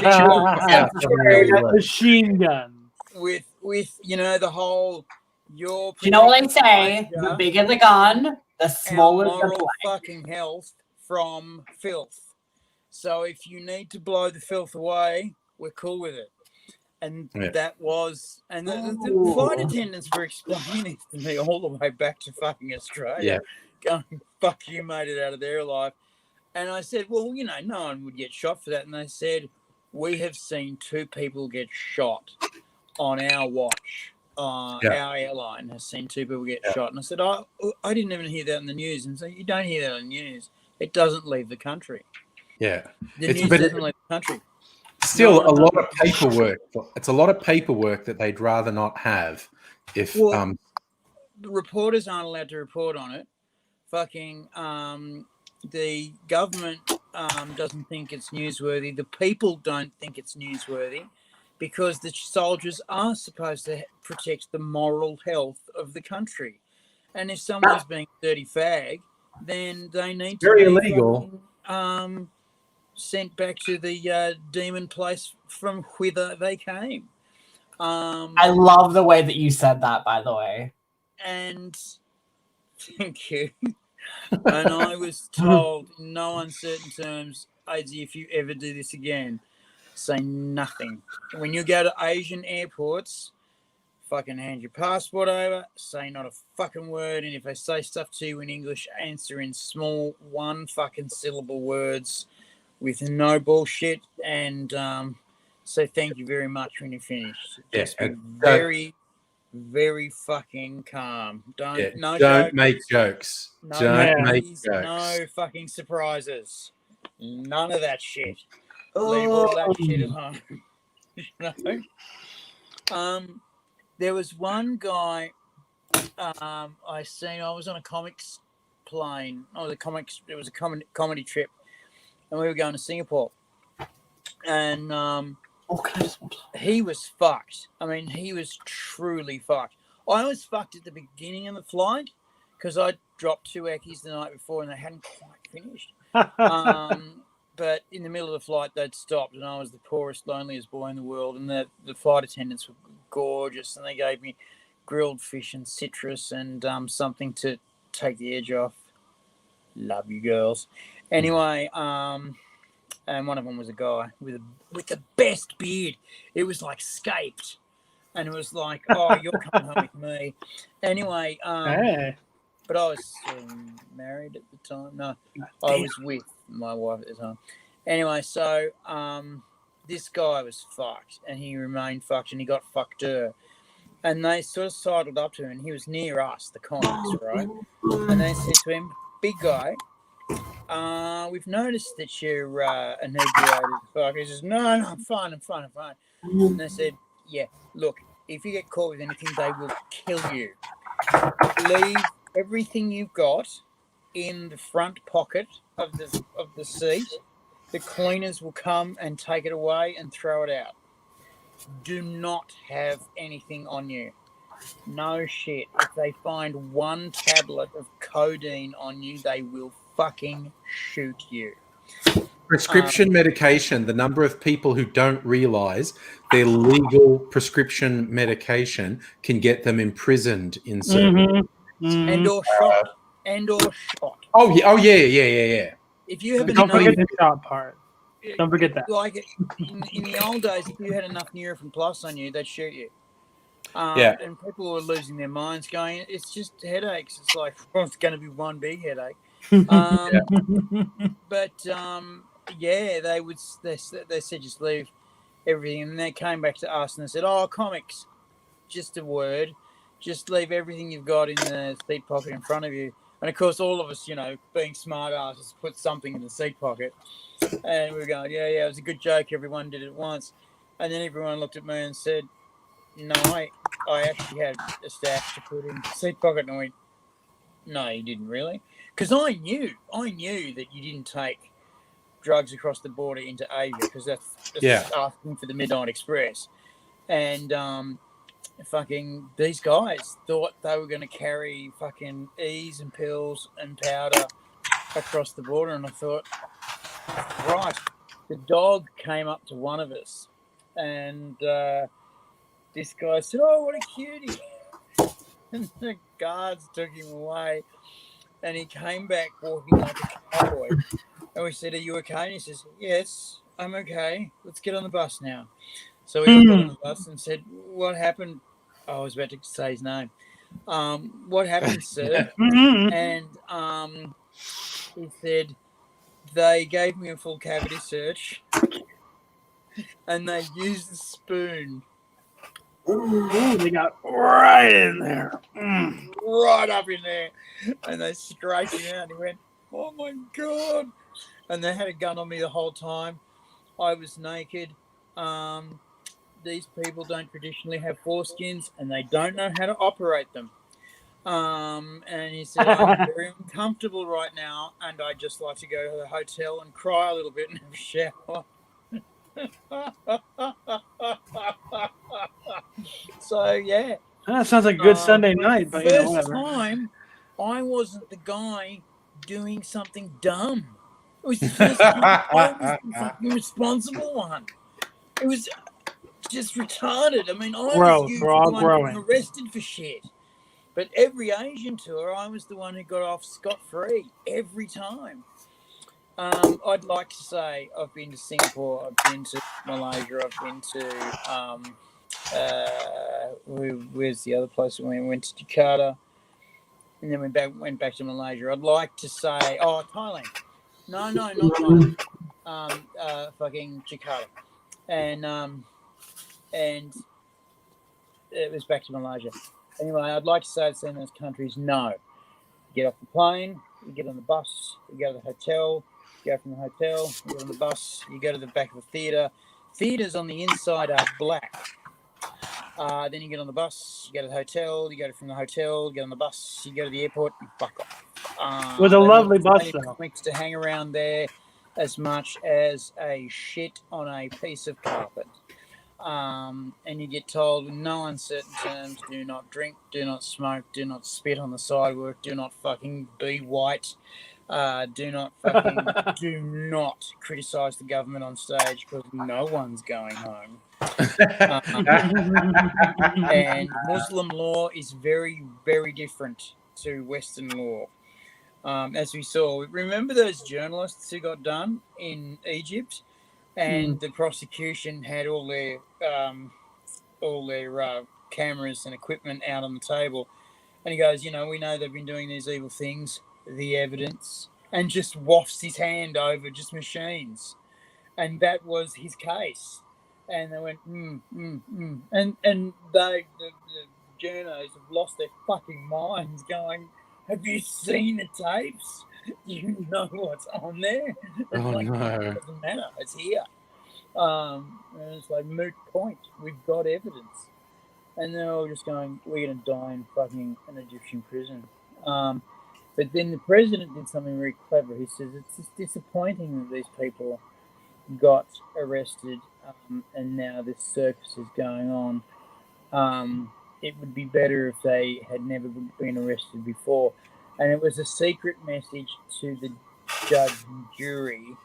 gun. With the whole Do you know what they say? The bigger the gun, the smaller the moral plane. fucking health from filth. So if you need to blow the filth away, we're cool with it. And that was, and the flight attendants were explaining this to me all the way back to fucking Australia. Going, "Fuck you, made it out of there alive." And I said, "Well, no one would get shot for that." And they said, "We have seen 2 people get shot on our watch. Our airline has seen 2 people get shot." And I said, I didn't even hear that in the news. And so you don't hear that in the news. It doesn't leave the country. Yeah. The news doesn't leave the country. Still a lot of paperwork. It's a lot of paperwork that they'd rather not have if the reporters aren't allowed to report on it. Fucking the government doesn't think it's newsworthy. The people don't think it's newsworthy because the soldiers are supposed to protect the moral health of the country. And if someone's being a dirty fag, then they need to very be illegal. Sent back to the demon place from whither they came. I love the way that you said that, by the way. And thank you. And I was told in no uncertain terms, "Aidsy, if you ever do this again, Say nothing. When you go to Asian airports, fucking hand your passport over, say not a fucking word, and if they say stuff to you in English, answer in small one fucking syllable words with no bullshit, and say thank you very much when you're finished. Just be very, very fucking calm. Don't make jokes. No Don't make jokes. jokes. No fucking surprises. None of that shit. Leave all that shit at home. You know? There was one guy I seen. I was on a comics plane. It was a comedy trip, and we were going to Singapore. And he was fucked. I mean, he was truly fucked. I was fucked at the beginning of the flight because I dropped 2 eckies the night before and they hadn't quite finished. But in the middle of the flight, they'd stopped, and I was the poorest, loneliest boy in the world. And the flight attendants were gorgeous, and they gave me grilled fish and citrus and something to take the edge off. Love you, girls. Anyway, and one of them was a guy with the best beard. It was like scaped, and it was like, oh, you're coming home with me. Anyway, Hey. but I was married at the time. No, I was with my wife at the time. Anyway, so this guy was fucked, and he remained fucked, and he got fuckeder. And they sort of sidled up to him, and he was near us, the comics, right? And they said to him, big guy, we've noticed that you're inebriated. Fuck. He says, no, I'm fine. And they said, yeah, look, if you get caught with anything, they will kill you. Leave everything you've got in the front pocket of the seat. The cleaners will come and take it away and throw it out. Do not have anything on you. No shit. If they find 1 tablet of codeine on you, they will fucking shoot you. Prescription medication, the number of people who don't realize their legal prescription medication can get them imprisoned in certain And or shot. Oh yeah. If you have Don't forget the shot part. Don't forget that. Like in the old days, if you had enough Nurofen Plus on you, they'd shoot you. And people were losing their minds, going, "It's just headaches." It's like, well, it's going to be one big headache. But they said just leave everything, and they came back to us and they said, "Oh, comics, just a word, just leave everything you've got in the seat pocket in front of you." And of course, all of us, being smart asses, put something in the seat pocket, and we were going, "Yeah, it was a good joke. Everyone did it once." And then everyone looked at me and said, "No, I actually had a stash to put in the seat pocket." And I went, "No, you didn't really," because I knew that you didn't take drugs across the border into Asia, because that's asking for the Midnight Express. And fucking these guys thought they were going to carry fucking E's and pills and powder across the border, and I thought, right. The dog came up to one of us, and this guy said, "Oh, what a cutie!" And the guards took him away, and he came back walking like a cowboy. And we said, "Are you okay?" And he says, "Yes, I'm okay. Let's get on the bus now." So we got on the bus and said, "What happened?" I was about to say his name. "What happened, sir?" And he said, "They gave me a full cavity search, and they used a spoon." Ooh, they got right in there. Right up in there. And they straightened him out, and he went, "Oh my God." And they had a gun on me the whole time. I was naked. These people don't traditionally have foreskins, and they don't know how to operate them. And he said, "I'm very uncomfortable right now, and I'd just like to go to the hotel and cry a little bit and have a shower." So, yeah. That sounds like a good Sunday night, but First whatever. time, I wasn't the guy doing something dumb. It was the first time I was the fucking responsible one. It was just retarded. I mean, I was usually the one getting arrested for shit. But every Asian tour, I was the one who got off scot-free every time. I'd like to say I've been to Singapore, I've been to Malaysia, I've been to where's the other place we went to Jakarta, and then we went back to Malaysia. I'd like to say, Thailand. No, not Thailand. Fucking Jakarta, and it was back to Malaysia. Anyway, I'd like to say I've seen those countries. No, you get off the plane, you get on the bus, you go to the hotel, you go from the hotel, you get on the bus, you go to the back of a theatre. Theatres on the inside are black. Then you get on the bus, you go to the hotel, you go from the hotel, you get on the bus, you go to the airport, and fuck off. It was a lovely bus, Plenty of though. comics to hang around there as much as a shit on a piece of carpet. And you get told in no uncertain terms, do not drink, do not smoke, do not spit on the sidewalk, do not fucking be white, do not criticize the government on stage because no one's going home. And Muslim law is very, very different to Western law. As we saw, remember those journalists who got done in Egypt? And the prosecution had all their cameras and equipment out on the table. And he goes, we know they've been doing these evil things, the evidence, and just wafts his hand over just machines. And that was his case. And they went, And the journos have lost their fucking minds going, have you seen the tapes? You know what's on there? Oh, like, no. It doesn't matter. It's here. And it's like moot point. We've got evidence. And they're all just going, we're going to die in fucking an Egyptian prison. But then the president did something very clever. He says it's just disappointing that these people got arrested and now this circus is going on. It would be better if they had never been arrested before. And it was a secret message to the judge and jury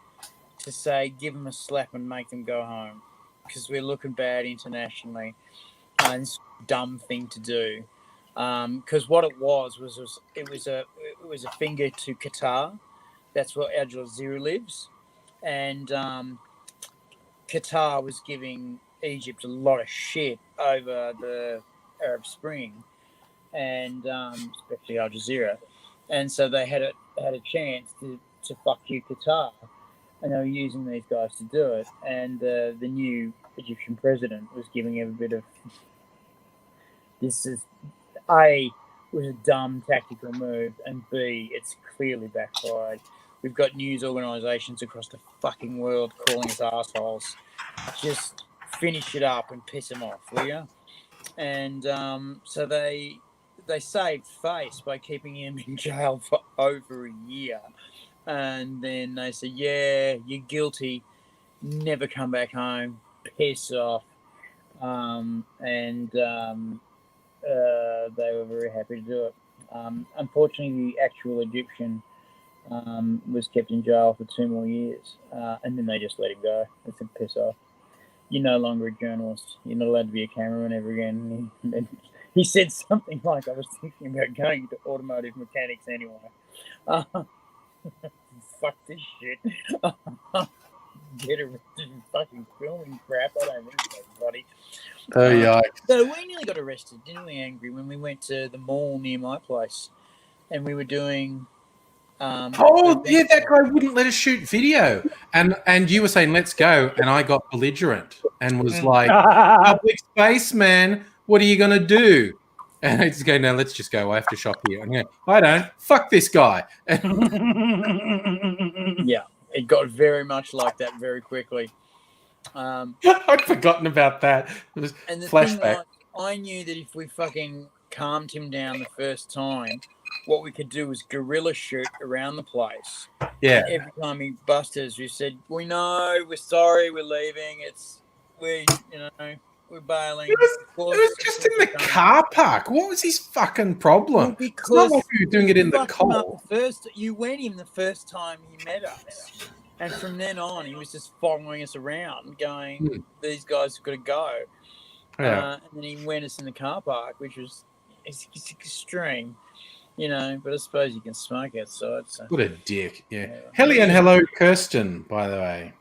to say, give them a slap and make them go home. Because we're looking bad internationally. And it's a dumb thing to do. Because what it was a finger to Qatar. That's where Al Jazeera lives. And Qatar was giving Egypt a lot of shit over the Arab Spring. And especially Al Jazeera. And so they had a chance to fuck you, Qatar, and they were using these guys to do it. And the new Egyptian president was giving every bit of this is was a dumb tactical move, and B, it's clearly backfired. We've got news organisations across the fucking world calling us assholes. Just finish it up and piss them off, will you? And so they saved face by keeping him in jail for over a year. And then they said, yeah, you're guilty. Never come back home. Piss off. They were very happy to do it. Unfortunately, the actual Egyptian was kept in jail for 2 more years. And then they just let him go. They said, piss off. You're no longer a journalist. You're not allowed to be a cameraman ever again. And he said something like, I was thinking about going to automotive mechanics anyway. Fuck this shit. Get arrested and fucking filming crap. I don't think so, buddy. Oh, yeah. So we nearly got arrested, didn't we, Angry, when we went to the mall near my place and we were doing... that guy wouldn't let us shoot video. And you were saying, let's go. And I got belligerent and was like, public space, man. What are you going to do? And I just go, no, let's just go. I have to shop here. And I don't. Fuck this guy. Yeah, it got very much like that very quickly. I'd forgotten about that. It was and the flashback. thing, I knew that if we fucking calmed him down the first time, what we could do was guerrilla shoot around the place. Yeah. And every time he busted us, we said, we know, we're sorry, we're leaving. We're bailing. It was just in the car park. What was his fucking problem? Well, because it's not like we were doing it in the cold. You went him the first time he met us. And from then on, he was just following us around, going, these guys have got to go. Yeah. And then he went us in the car park, which was it's extreme. you know, but I suppose you can smoke outside. So. What a dick. Yeah. Yeah. Helly and hello, Kirsten, by the way.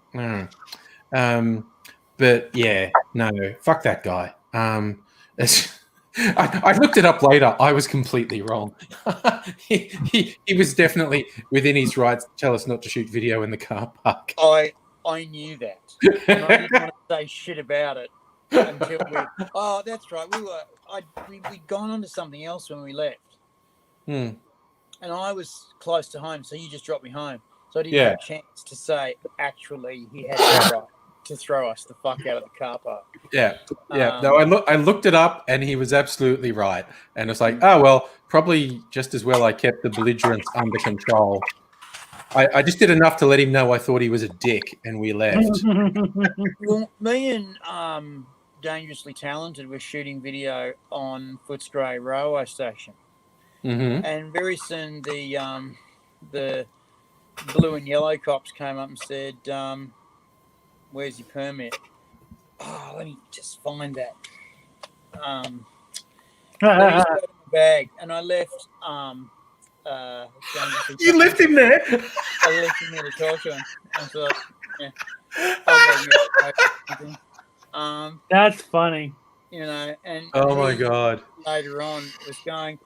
But yeah, no, fuck that guy. I looked it up later. I was completely wrong. he was definitely within his rights to tell us not to shoot video in the car park. I knew that. And I didn't want to say shit about it until we. Oh, that's right. We'd gone on to something else when we left, Hmm. and I was close to home, so you just dropped me home. So I didn't Yeah. have a chance to say actually he had the right to throw us the fuck out of the car park. Yeah. No, I looked it up, and he was absolutely right. And it's like, oh well, probably just as well I kept the belligerence under control. I just did enough to let him know I thought he was a dick, and we left. Well, me and Dangerously Talented were shooting video on Footscray railway station, Mm-hmm. and very soon the blue and yellow cops came up and said, "Where's your permit?" Oh, let me just find that. Let me just go to my bag, and I left. You left him there. I left him there to talk to him. I thought, yeah. I'll go That's funny. you know, and Oh my he god. later on was going,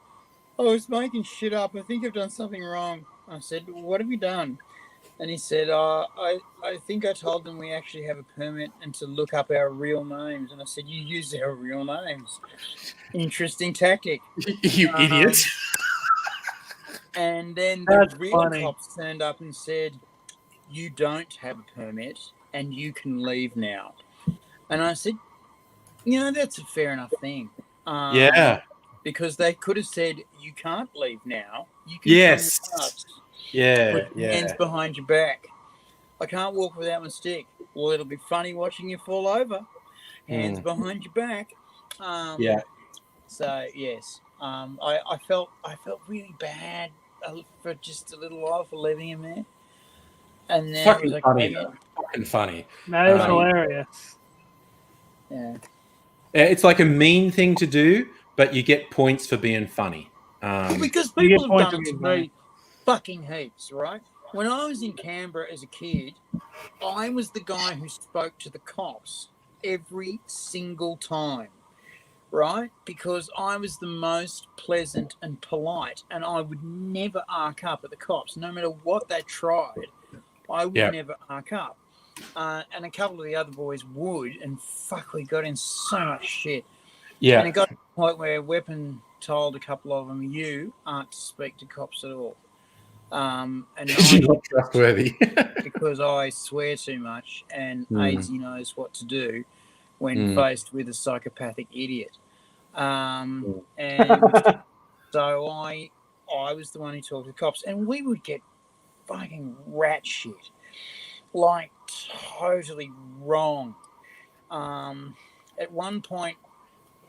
I was making shit up. I think I've done something wrong. I said, what have you done? And he said, I think I told them we actually have a permit and to look up our real names. And I said, you use our real names. Interesting tactic. You idiot. And then the That's real funny. cops turned up and said, you don't have a permit and you can leave now. And I said, you know, that's a fair enough thing. Yeah. Because they could have said, you can't leave now. You can Yes. come with us. Yeah. Put your hands Yeah. behind your back. I can't walk without my stick. Well, it'll be funny watching you fall over. Hands behind your back. Yeah. So yes, I felt really bad for just a little while for leaving him there, and then Fucking it was like, funny. maybe- Though. Fucking funny. That is Um, hilarious. yeah. It's like a mean thing to do, but you get points for being funny. Because You get people have points done for it to being me fucking heaps, right? When I was in Canberra as a kid, I was the guy who spoke to the cops every single time, right? Because I was the most pleasant and polite, and I would never arc up at the cops. No matter what they tried, I would Yeah. never arc up. And a couple of the other boys would, and fuck, we got in so much shit. And yeah. it got to the point where Weapon told a couple of them, you aren't to speak to cops at all. And Because you're I, not trustworthy. because I swear too much, and Mm. AZ knows what to do when faced with a psychopathic idiot. And so I was the one who talked to the cops, and we would get fucking rat shit, like totally wrong. At one point,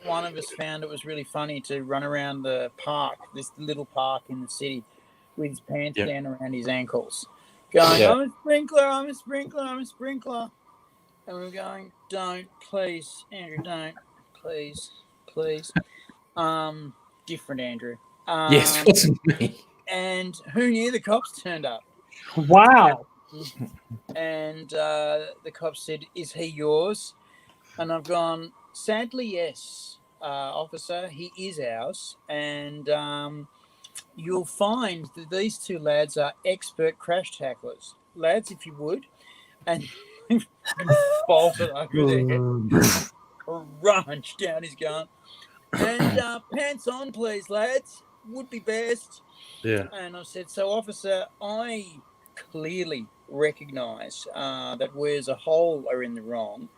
one of us found it was really funny to run around the park, this little park in the city, with his pants Yep. down around his ankles, going, Yeah. I'm a sprinkler, I'm a sprinkler, I'm a sprinkler. And we were going, don't, please, Andrew, don't, please, please. Different Andrew. Yes, it wasn't me. And who knew the cops turned up? Wow. And the cops said, is he yours? And I've gone, sadly, yes, officer, he is ours. And you'll find that these two lads are expert crash tacklers. Lads, if you would. And bolted over there, crunch down his gun. And pants on, please, lads. Would be best. Yeah. And I said, so, officer, I clearly recognise that we as a whole are in the wrong,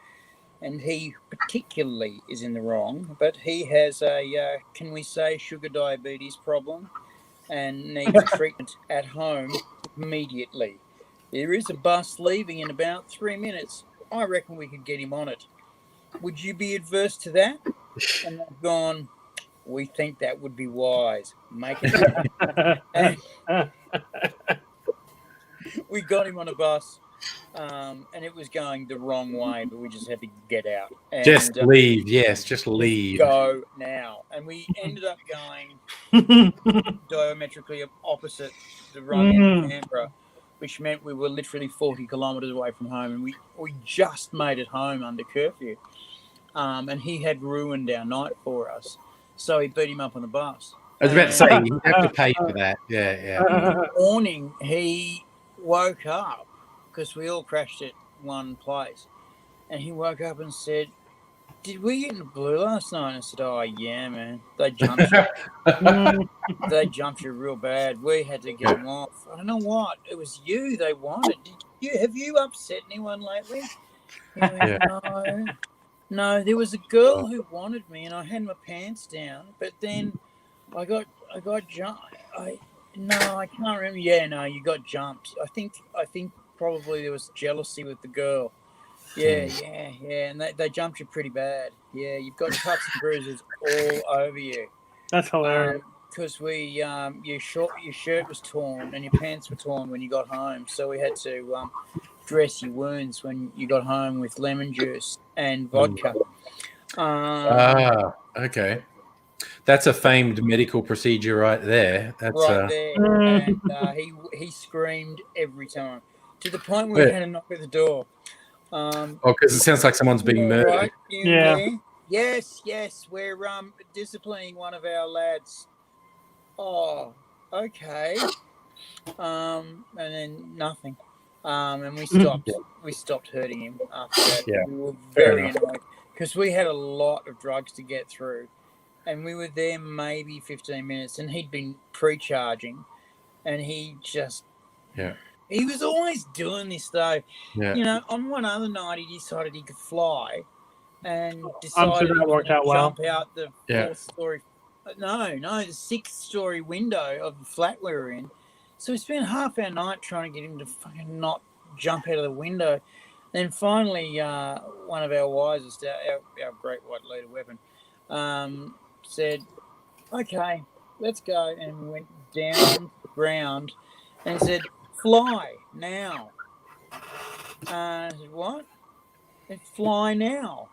and he particularly is in the wrong, but he has a, can we say, sugar diabetes problem and needs treatment at home immediately. There is a bus leaving in about 3 minutes. I reckon we could get him on it. Would you be adverse to that? And they've gone, we think that would be wise. Make it happen. And we got him on a bus. and it was going the wrong way, but we just had to get out. And, Just leave. Yes, just leave. Go now. And we ended up going diametrically opposite the run in Canberra, which meant we were literally 40 kilometres away from home, and we just made it home under curfew. And he had ruined our night for us, so he beat him up on the bus. I was about to say you have to pay for that. Yeah. In the morning, he woke up because we all crashed at one place, and he woke up and said, "Did we get in the blue last night?" And I said, "Oh yeah, man. They jumped you. They jumped you real bad. We had to get them off. I don't know what. It was you they wanted. Have you upset anyone lately?" He went, No. There was a girl who wanted me, and I had my pants down, but then I got jumped. I can't remember. Yeah, no, you got jumped. I think probably there was jealousy with the girl. Yeah, and they jumped you pretty bad. Yeah, you've got cuts and bruises all over you. That's hilarious. Because your shirt was torn and your pants were torn when you got home, so we had to dress your wounds when you got home with lemon juice and vodka. Okay. That's a famed medical procedure right there. That's right there. And he screamed every time, to the point where he had to knock at the door. Because it sounds like someone's being murdered. Right Yeah. There. Yes. We're disciplining one of our lads. Oh, okay. And then nothing. And we stopped. We stopped hurting him after that. Yeah. We were very annoyed because we had a lot of drugs to get through, and we were there maybe 15 minutes, and he'd been pre-charging, and he just he was always doing this though. Yeah. You know, on one other night he decided he could fly, and decided I'm sure that worked out well. jump out the fourth story. No, the 6th-story window of the flat we were in. So we spent half our night trying to get him to fucking not jump out of the window. Then finally, one of our wisest, our great white leader weapon, said, "Okay, let's go." And we went down to the ground and said, "Fly now." I said, "What?" It's fly now.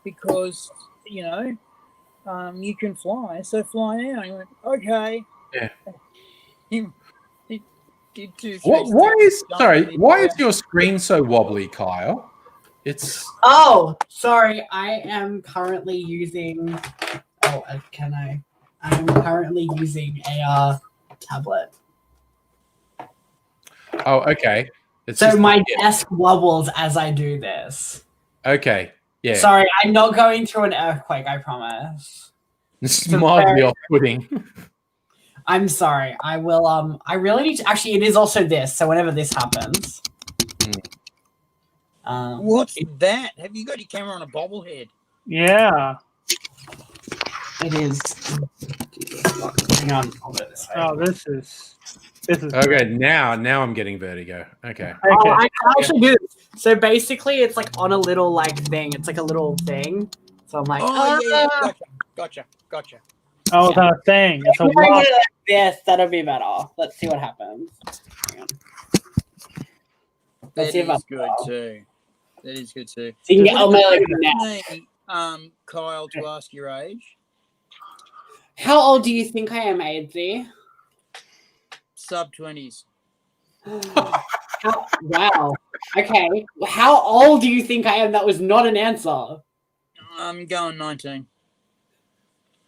Because, you can fly, so fly now. He went, "Okay." Yeah. He did 2 Why is your screen so wobbly, Kyle? It's Oh, sorry. I am currently using. I'm currently using a tablet. Oh, okay. It's So just- my desk wobbles as I do this. Okay. Yeah. Sorry, I'm not going through an earthquake, I promise. This is mildly off-putting. I'm sorry. I will I really need to actually it is also this, so whenever this happens. What's that? Have you got your camera on a bobblehead? Yeah. It is. Hang on, I'll do it this way. Oh, this is. Okay, now I'm getting vertigo. Okay. Oh, I can actually do this. So basically it's like on a little like thing. It's like a little thing. So I'm like, Gotcha. Oh, it's not a thing. It's a if I walk. get it like this, that'll be better. Let's see what happens. Hang on. That see if is I- good too. That is good too. So you can get Would on my it like be neck. okay, Kyle, to ask your age? How old do you think I am, AZ? Sub-20s. Wow. Okay. How old do you think I am? That was not an answer. I'm going 19.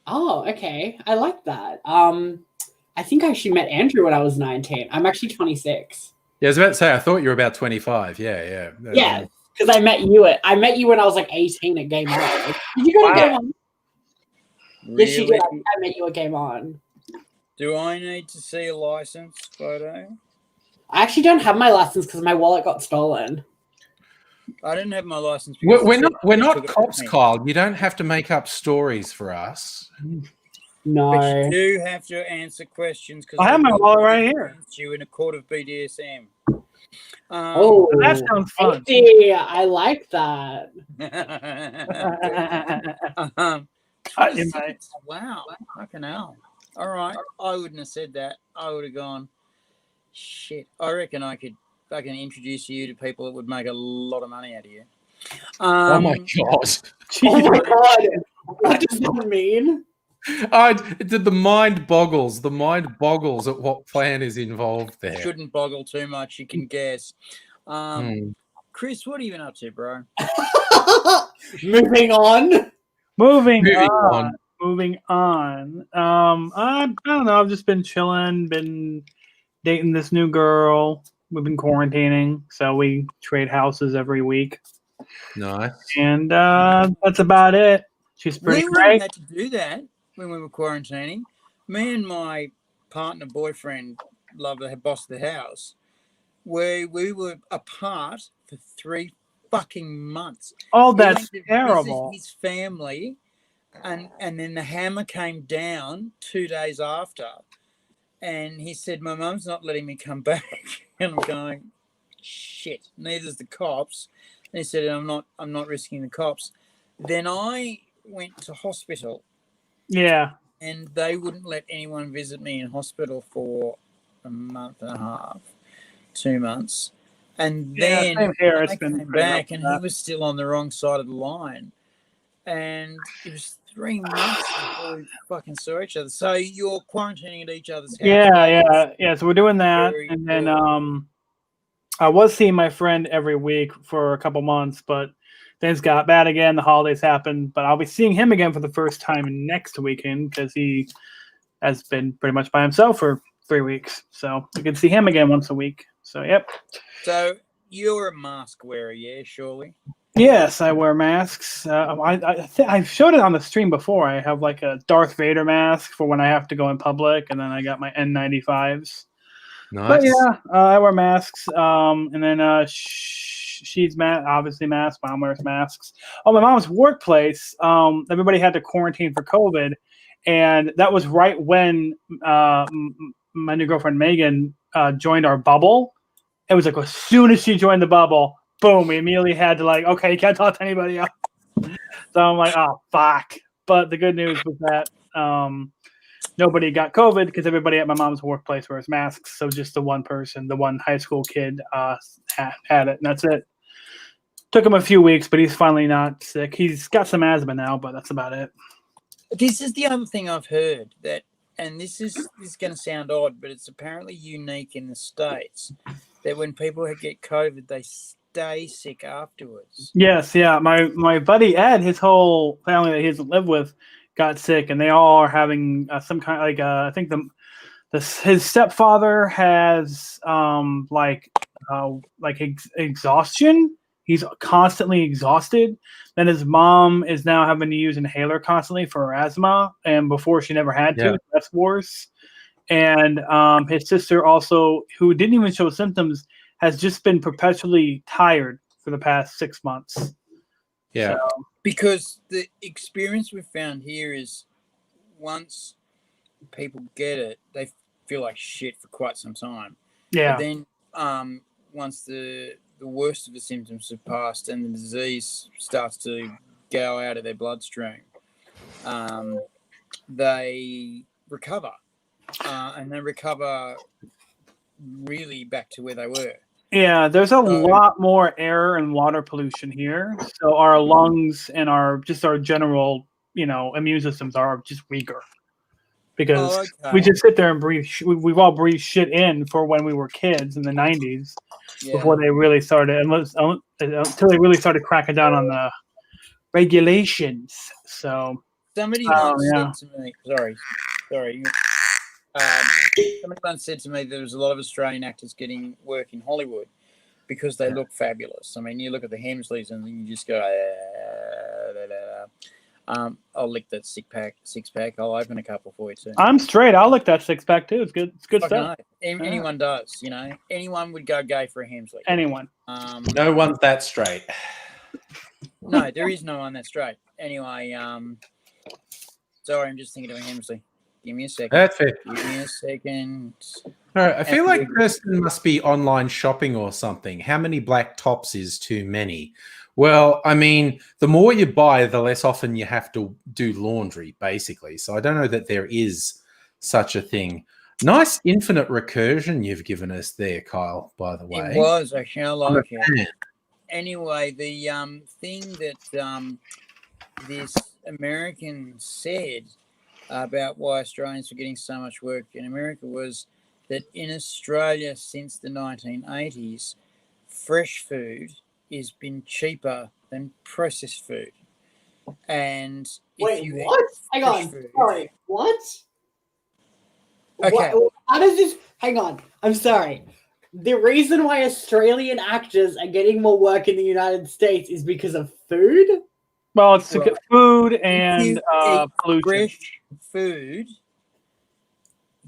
Oh, okay. I like that. I think I actually met Andrew when I was 19. I'm actually 26. Yeah, I was about to say I thought you were about 25. Yeah. Yeah, because I met you when I was like 18 at Game On. Did you go to Game On? Yes, you did. I met you at Game On. Do I need to see a license photo? I actually don't have my license because my wallet got stolen. I didn't have my license. Because We're not took it cops, from me. Kyle. You don't have to make up stories for us. No. But you do have to answer questions because I have my wallet right here. You in a court of BDSM. Oh, That sounds fun. Hey, I like that. In my- Wow, fucking hell. All right, I wouldn't have said that. I would have gone, shit. I reckon I could fucking introduce you to people that would make a lot of money out of you. Oh my god! Oh my god! What does that mean? The mind boggles. The mind boggles at what plan is involved there. Shouldn't boggle too much. You can guess. Hmm. Chris, what have you been up to, bro? Moving on. Moving Moving on. on. Moving on. I don't know. I've just been chilling, been dating this new girl. We've been quarantining, so we trade houses every week, Nice. and that's about it. She's pretty We wouldn't great. have to do that when we were quarantining. Me and my partner, boyfriend, boss of the house, we were apart for 3 fucking months. Oh, He that's went to visit terrible. his family, and then the hammer came down 2 days after, and he said, "My mum's not letting me come back," and I'm going, "Shit, neither's the cops." And he said, I'm not risking the cops." Then I went to hospital, Yeah. and they wouldn't let anyone visit me in hospital for a month and a half, 2 months. And Yeah, then same here. It's I been came pretty rough back, with and that. he was still on the wrong side of the line. And it was 3 months before we fucking saw each other. So you're quarantining at each other's house. Yeah. So we're doing that, Very and then cool. I was seeing my friend every week for a couple months, but things got bad again. The holidays happened, but I'll be seeing him again for the first time next weekend because he has been pretty much by himself for 3 weeks. So we can see him again once a week. So yep. So you're a mask wearer, yeah, surely? Yes, I wear masks. I've showed it on the stream before. I have like a Darth Vader mask for when I have to go in public, and then I got my N95s. Nice. But yeah, I wear masks. And then she's obviously masked. Mom wears masks. Oh, my mom's workplace. Everybody had to quarantine for COVID, and that was right when my new girlfriend Megan joined our bubble. It was like as soon as she joined the bubble, boom, we immediately had to okay, you can't talk to anybody else. So I'm like, oh fuck. But the good news was that nobody got COVID because everybody at my mom's workplace wears masks. So just the one person, the one high school kid had it, and that's it. Took him a few weeks, but he's finally not sick. He's got some asthma now, but that's about it. This is the other thing I've heard that, and this is going to sound odd, but it's apparently unique in the States, that when people get COVID, they stay sick afterwards. Yes, yeah. My buddy Ed, his whole family that he doesn't live with, got sick, and they all are having some kind of I think his stepfather has exhaustion. He's constantly exhausted. Then his mom is now having to use inhaler constantly for her asthma, and before she never had to. Yeah. That's worse. And his sister also, who didn't even show symptoms, has just been perpetually tired for the past 6 months. Yeah. So, Because the experience we've found here is once people get it, they feel like shit for quite some time. yeah. But then once the worst of the symptoms have passed and the disease starts to go out of their bloodstream, they recover. And they recover really back to where they were. Yeah, there's a lot more air and water pollution here. So our lungs and our general, immune systems are just weaker. Because we just sit there and breathe. We've all breathed shit in for when we were kids in the 90s before they really started, until they really started cracking down on the regulations. So somebody once said to me, sorry. Somebody once said to me there was a lot of Australian actors getting work in Hollywood because they look fabulous. I mean, you look at the Hemsleys and you just go, I'll lick that six pack. I'll open a couple for you too. I'm straight. I'll lick that 6-pack too. It's good. It's good stuff. Anyone does, anyone would go gay for a Hemsley. Anyone. No one's that straight. No, there is no one that's straight. Anyway, sorry, I'm just thinking of a Hemsley. Give me a second. That's fair. Give me a second. All right, I feel like Kirsten must be online shopping or something. How many black tops is too many? Well, I mean, the more you buy, the less often you have to do laundry, basically. So I don't know that there is such a thing. Nice infinite recursion you've given us there, Kyle, by the way. It was. Actually, I I'm a like it. fan. Anyway, the thing that this American said about why Australians were getting so much work in America was that in Australia since the 1980s, fresh food has been cheaper than processed food. And if Wait, you what? eat Hang fresh on. food- Sorry. What? Okay. How does this? Hang on. I'm sorry. The reason why Australian actors are getting more work in the United States is because of food. Well, it's to Right. get food If and you eat pollution. fresh food,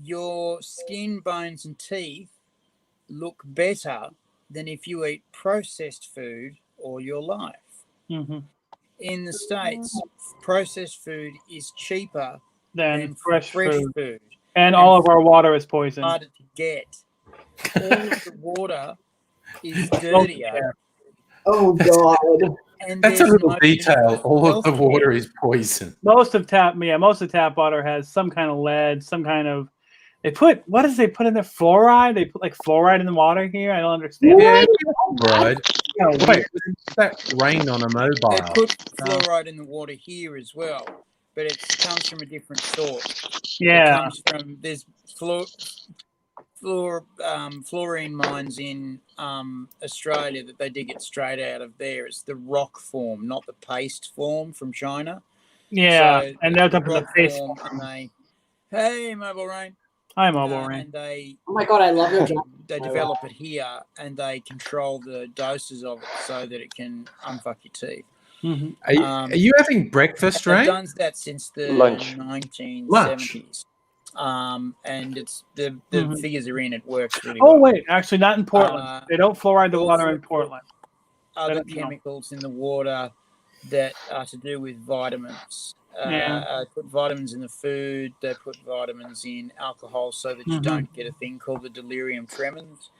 your skin, bones, and teeth look better than if you eat processed food all your life. Hmm. In the States, processed food is cheaper Then than fresh food. food. And all of our water is poisoned. Harder to get. All of the water is Don't dirtier. care. Oh God. And That's a there's little no detail. All of the healthcare. water is poison. Most of tap water has some kind of lead, some kind of. They put they put in there? Fluoride. They put like fluoride in the water here. I don't understand. Yeah, right. Yeah, Wait, that rain on a They mobile? put fluoride in the water here as well, but it comes from a different source. It Yeah. comes from there's fluorine mines in Australia that they dig it straight out of there. It's the rock form, not the paste form from China. Yeah, So and they're the dumping the rock face. form, and they, hey, Mobile Rain, Hi, Mobile Rain. and they Oh my God, I love your job. they develop it here, and they control the doses of it so that it can unfuck your teeth. Mhm. Are you having breakfast, They've Ray? done that since the Lunch. 1970s. And it's the Mhm. figures are in. It works really Oh well. wait, actually, not in Portland. They don't fluoride the water in Portland. Other don't know. chemicals in the water that are to do with vitamins. Yeah. Put vitamins in the food. They put vitamins in alcohol so that you Mhm. don't get a thing called the delirium tremens.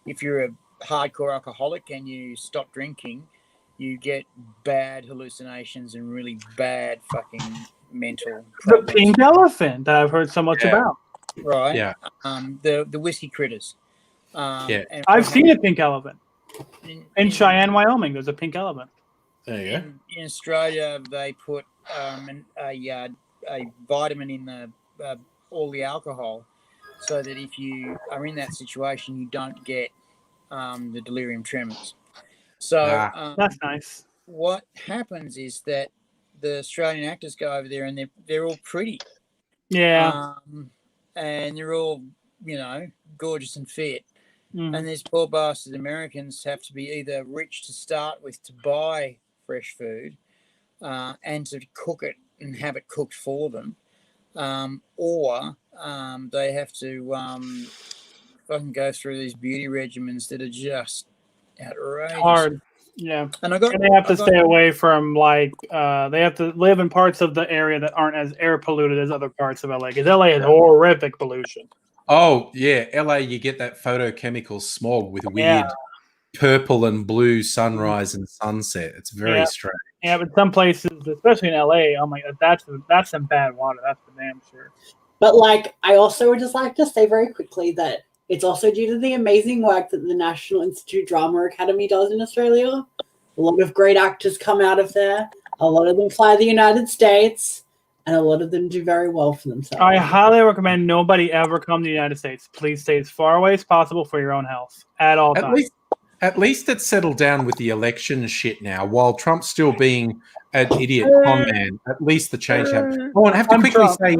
If you're a hardcore alcoholic and you stop drinking, you get bad hallucinations and really bad fucking mental The problems. pink elephant that I've heard so much Yeah. about. Right? Yeah. The whiskey critters. Yeah. and I've seen a pink elephant in in Cheyenne, Wyoming. There's a pink elephant. There you go. in Australia, they put a vitamin in the all the alcohol, so that if you are in that situation, you don't get the delirium tremens. So That's nice. what happens is that the Australian actors go over there, and they're all pretty, Yeah. and they're all gorgeous and fit. Mhm. And these poor bastard Americans have to be either rich to start with to buy fresh food and to cook it and have it cooked for them, or they have to fucking go through these beauty regimens that are just outrageous. Hard. Yeah. And And they have to stay away from they have to live in parts of the area that aren't as air polluted as other parts of LA. Because LA is horrific pollution. Oh, yeah. LA, you get that photochemical smog with weird Yeah. purple and blue sunrise and sunset. It's very Yeah. strange. Yeah, but some places, especially in LA, I'm like, that's some bad water. That's for damn sure. But I also would just like to say very quickly that it's also due to the amazing work that the National Institute Drama Academy does in Australia. A lot of great actors come out of there. A lot of them fly the United States, and a lot of them do very well for themselves. I highly recommend nobody ever come to the United States. Please stay as far away as possible for your own health at all times. At least it's settled down with the election shit now. While Trump's still being an idiot con man, at least the change happened. Oh, and I have to quickly say,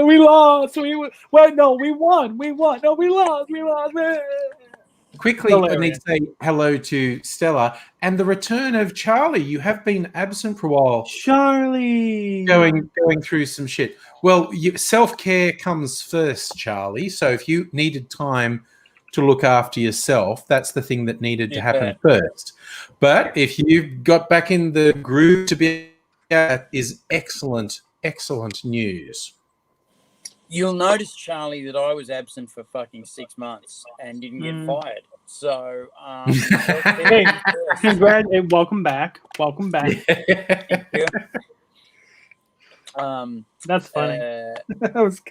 we lost. We won. We won. No, we lost. We lost. quickly, I need Hilarious. to say hello to Stella and the return of Charlie. You have been absent for a while, Charlie. going through some shit. Well, self-care comes first, Charlie. So if you needed time to look after yourself, that's the thing that needed to happen first. But if you got back in the groove to be, that is excellent news. You'll notice, Charlie, that I was absent for fucking 6 months and didn't get fired. So, Hey, welcome back. Welcome back. Um, That's funny. uh, That was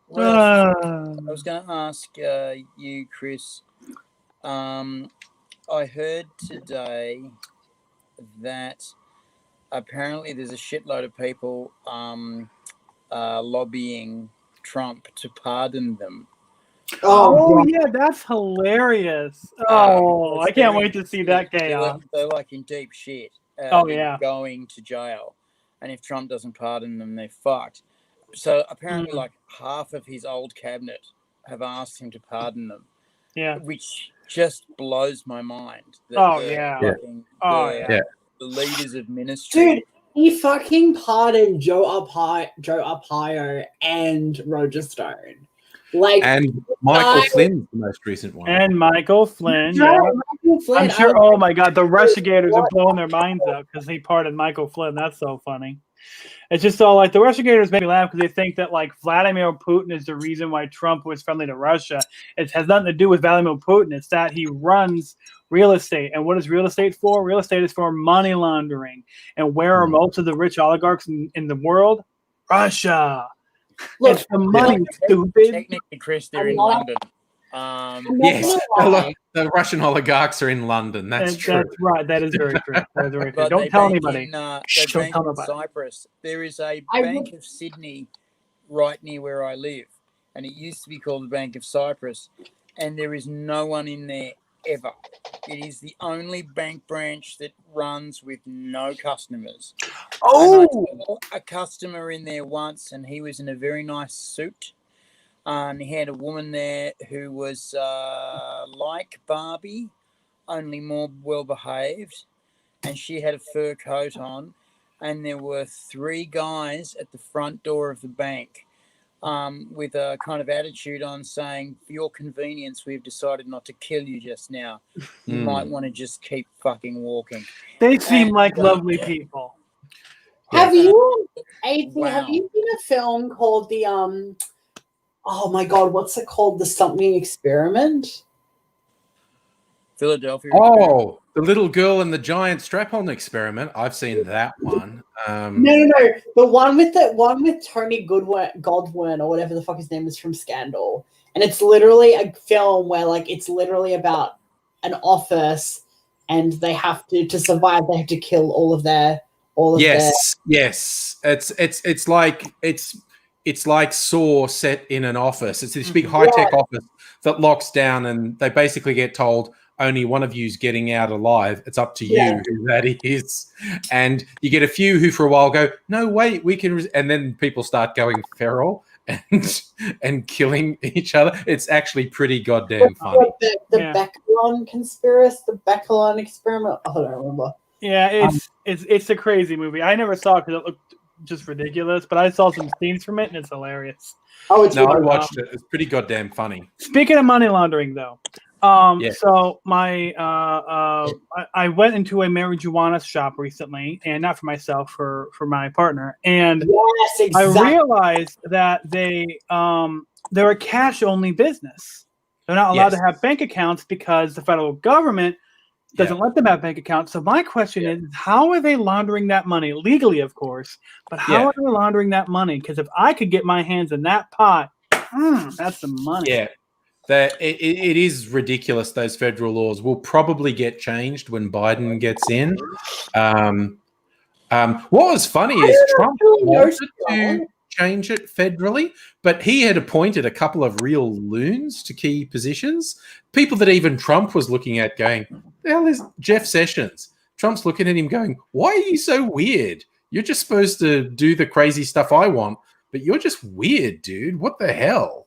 what Well, Uh, I was going to ask you, Chris. I heard today that apparently there's a shitload of people lobbying Trump to pardon them. oh yeah, that's hilarious. Oh, because I can't they're wait in to see shit. that chaos. They're like in deep shit. Oh, they're yeah. going to jail, and if Trump doesn't pardon them, they're fucked. So apparently, like half of his old cabinet have asked him to pardon them, Yeah. which just blows my mind. That Oh, the yeah. fucking- Oh, the, yeah. the leaders of ministry. Dude, he fucking pardoned Joe Arpaio and Roger Stone. Like, And Michael Flynn's the most recent one. And Michael Flynn. Joe Yeah. Michael Flynn, I'm sure. I- Oh my God, the Russiagators are blowing their minds out because he pardoned Michael Flynn. That's so funny. It's just all like the Russiagators make me laugh because they think that like Vladimir Putin is the reason why Trump was friendly to Russia. It has nothing to do with Vladimir Putin. It's that he runs real estate. And what is real estate for? Real estate is for money laundering. And where are most of the rich oligarchs in the world? Russia. Look, It's the money, stupid. Technically, Chris, they're I'm in not- London. I'm not Yes, gonna a lie. lot, the Russian oligarchs are in London. That's true. That's right. That is very true. That is very true. But Don't they tell bank anybody. In, they Shh, don't bank tell in nobody. Cyprus. There is a I Bank would- of Sydney right near where I live, and it used to be called the Bank of Cyprus, and there is no one in there ever. It is the only bank branch that runs with no customers. And I saw a customer in there once, and he was in a very nice suit. And he had a woman there who was like Barbie, only more well behaved. And she had a fur coat on. And there were 3 guys at the front door of the bank with a kind of attitude on saying, for your convenience, we've decided not to kill you just now. You might want to just keep fucking walking. They seem And, like lovely people. Have you, AP, Wow. have you seen a film called the oh my god, what's it called? The something experiment? Philadelphia. Oh, the little girl and the giant strap-on experiment. I've seen that one. No. The one with Tony Godwin or whatever the fuck his name is from Scandal. And it's literally a film where like it's literally about an office and they have to survive, they have to kill all of their Yes. It's like Saw set in an office. It's this big high-tech office that locks down, and they basically get told only one of you's getting out alive. It's up to you who that is. And you get a few who for a while go, no, wait, we can, and then people start going feral and killing each other. It's actually pretty goddamn funny. The Beckelon conspiracy, the Beckelon experiment. I don't remember. Yeah, it's a crazy movie. I never saw it because it looked just ridiculous, but I saw some scenes from it and it's hilarious. Oh, it's No, I really watched it. It's pretty goddamn funny. Speaking of money laundering, though, so my I went into a marijuana shop recently, and not for myself, for my partner, and yes, exactly. I realized that they're a cash only business. They're not allowed to have bank accounts because the federal government doesn't let them have bank accounts. So my question is, how are they laundering that money? Legally, of course, but how are they laundering that money? Because if I could get my hands in that pot, that's the money. Yeah. It is ridiculous. Those federal laws will probably get changed when Biden gets in. What was funny is Trump wanted to change it federally, but he had appointed a couple of real loons to key positions. People that even Trump was looking at going, the hell is Jeff Sessions? Trump's looking at him going, why are you so weird? You're just supposed to do the crazy stuff I want, but you're just weird, dude. What the hell?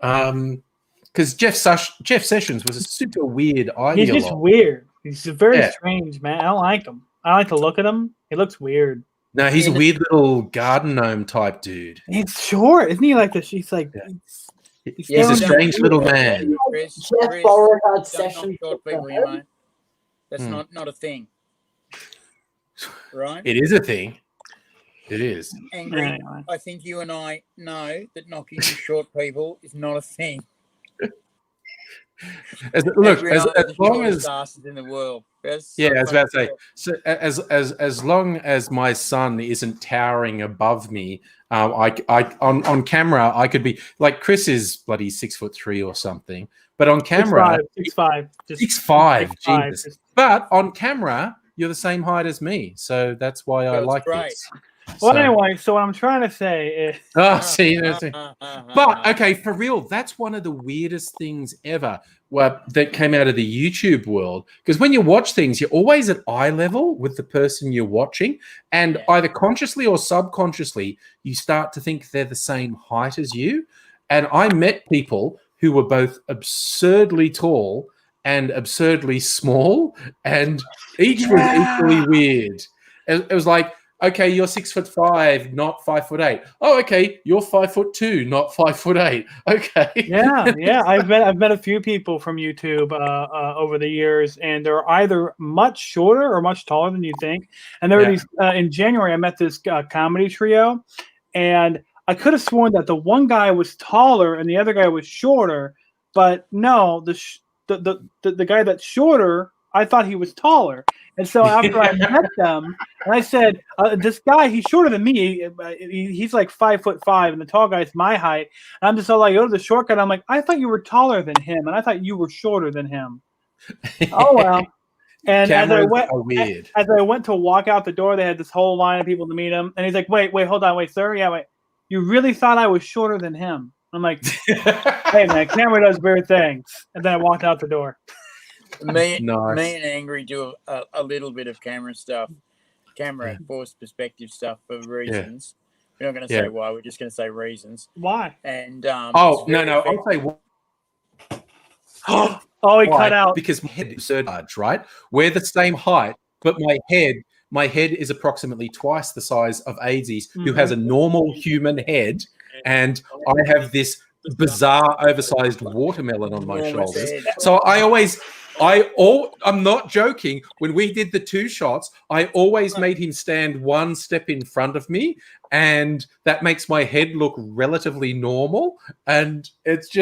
Because Jeff Sessions was a super weird ideologue. He's just weird. He's very strange, man. I don't like him. I like to look at him. He looks weird. No, he's a weird little garden gnome type dude. He's short, isn't he? Like this. He's like, He's a strange little man. Chris, Jeff Beauregard don't knock Sessions. short people, you mate. That's not a thing, right? It is a thing. It is. Angry. Anyway. I think you and I know that knocking short people is not a thing. Look, Andrew and I are the long shortest as asses in the world. That's yeah, so I was about to say. funny. So as long as my son isn't towering above me, on camera I could be like Chris is bloody 6'3" or something, but on camera 6'5", just 6'5", 6'5", Jesus. just- But on camera you're the same height as me, so that's why I Feels like great. this. Well, So- anyway, so what I'm trying to say is, Oh, see, that's it. But okay, for real, that's one of the weirdest things ever that came out of the YouTube world. Because when you watch things, you're always at eye level with the person you're watching, and Yeah. either consciously or subconsciously, you start to think they're the same height as you. And I met people who were both absurdly tall and absurdly small, and each was equally weird. It was like, okay, you're 6'5", not 5'8". Oh, okay, you're 5'2", not 5'8". Okay. yeah. I've met a few people from YouTube over the years, and they're either much shorter or much taller than you think. And there were these in January. I met this comedy trio, and I could have sworn that the one guy was taller and the other guy was shorter, but no, the guy that's shorter, I thought he was taller. And so after I met them, and I said, "This guy, he's shorter than me. He's like 5'5", and the tall guy's my height." And I'm just all like, "Oh, the short guy." And I'm like, "I thought you were taller than him, and I thought you were shorter than him." Oh well. And Cameras are weird. as I went to walk out the door, they had this whole line of people to meet him, and he's like, "Wait, hold on, wait, sir, yeah, wait. You really thought I was shorter than him?" I'm like, "Hey, man, camera does weird things." And then I walked out the door. Me Nice. and Angry do a little bit of camera forced perspective stuff for reasons. We're not going to say why. We're just going to say reasons. Why? And Oh it's very no! effective. I'll say what. Oh, he Why? cut out. Because my head is so large, right? We're the same height, but my head is approximately twice the size of Aidsi's, who has a normal human head, and I have this bizarre, oversized watermelon on my Enormous shoulders. head. So I'm not joking. When we did the 2 shots, I always made him stand one step in front of me, and that makes my head look relatively normal. And it's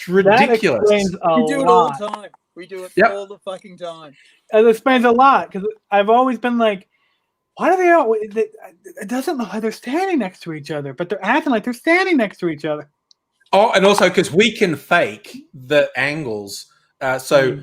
ridiculous. That explains a We do it all lot. the time. We do it Yep. all the fucking time. It explains a lot because I've always been like, why do they all? It doesn't look like they're standing next to each other, but they're acting like they're standing next to each other. Oh, and also because we can fake the angles, so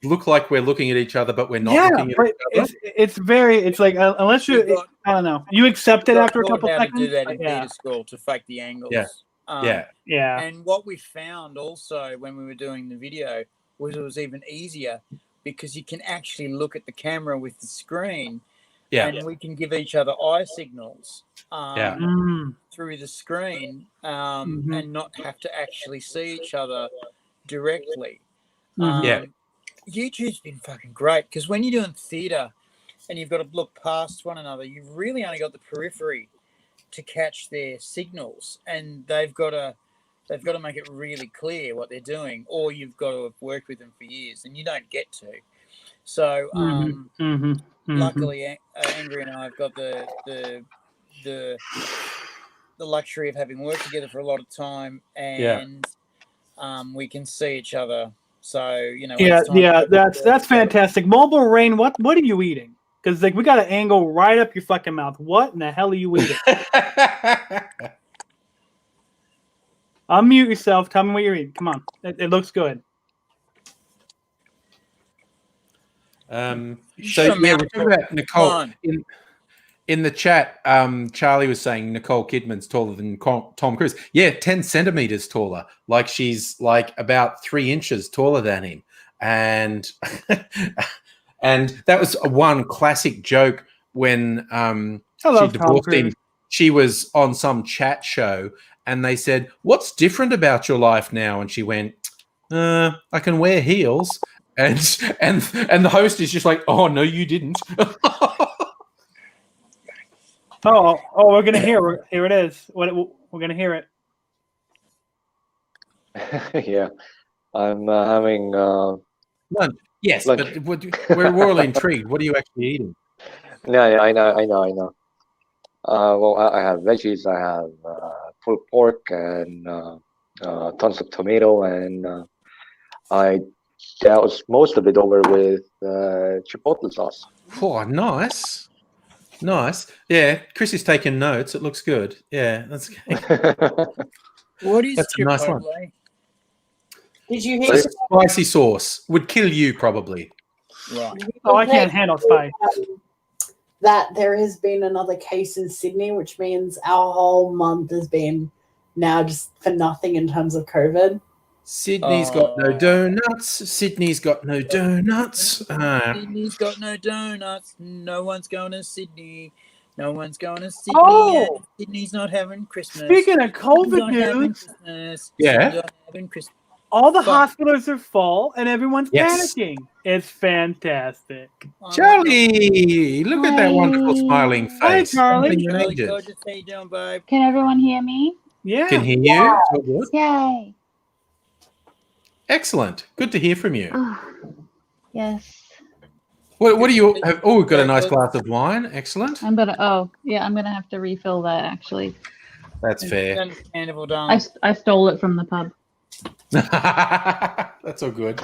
look like we're looking at each other, but we're not looking at but each other. it's like unless you, We've got- I don't know, you accept it We've got after a taught couple how seconds. to do that in but yeah, theatre school to fake the angles. Yeah. yeah. And what we found also when we were doing the video was it was even easier because you can actually look at the camera with the screen, and we can give each other eye signals through the screen and not have to actually see each other directly. YouTube's been fucking great because when you're doing theatre and you've got to look past one another, you've really only got the periphery to catch their signals, and they've got to make it really clear what they're doing, or you've got to have worked with them for years, and you don't get to. So, luckily, Angry and I have got the luxury of having worked together for a lot of time, and we can see each other. So that's fantastic. Mobile Rain, what are you eating? Because like we got an angle right up your fucking mouth. What in the hell are you eating? Unmute yourself. Tell me what you're eating. Come on, it looks good. So we're talking about Nicole in the chat. Charlie was saying Nicole Kidman's taller than Tom Cruise. Yeah, 10 centimeters taller. Like she's like about 3 inches taller than him. And and that was one classic joke when she divorced him. She was on some chat show and they said, "What's different about your life now?" And she went, "I can wear heels." And the host is just like, "Oh no, you didn't." We're gonna hear. Here it is. We're gonna hear it. Yeah, I'm having lunch. Yes, lunch. But we're all intrigued. What are you actually eating? Yeah, I know. Well, I have veggies. I have pulled pork and tons of tomato and I doused most of it over with chipotle sauce. Oh, nice. Nice. Yeah, Chris is taking notes. It looks good. Yeah, that's What is That's a nice one. Chipotle? Did you So hear it's- spicy sauce. Would kill you probably. Right. Oh, I can't handle spice. that there has been another case in Sydney, which means our whole month has been now just for nothing in terms of COVID? Sydney's got no donuts. Sydney's got no donuts. Sydney's got no donuts. No one's going to Sydney. No one's going to Sydney. Oh! yet. Sydney's not having Christmas. Speaking of Sydney's COVID not having news, Christmas. Yeah. Sydney's not having Christmas. all the Fuck. hospitals are full and everyone's Yes. panicking. It's fantastic. Charlie, look at that Hi. wonderful smiling Hi, face. Charlie. Something Charlie, changes. gorgeous. How you doing, babe? Can everyone hear me? Yeah. Can hear you. It's all good. Yay. Excellent. Good to hear from you. Oh, yes. What do you have? Oh, we've got a nice glass of wine. Excellent. I'm gonna have to refill that actually. That's fair. Understandable, darling. I stole it from the pub. That's all good.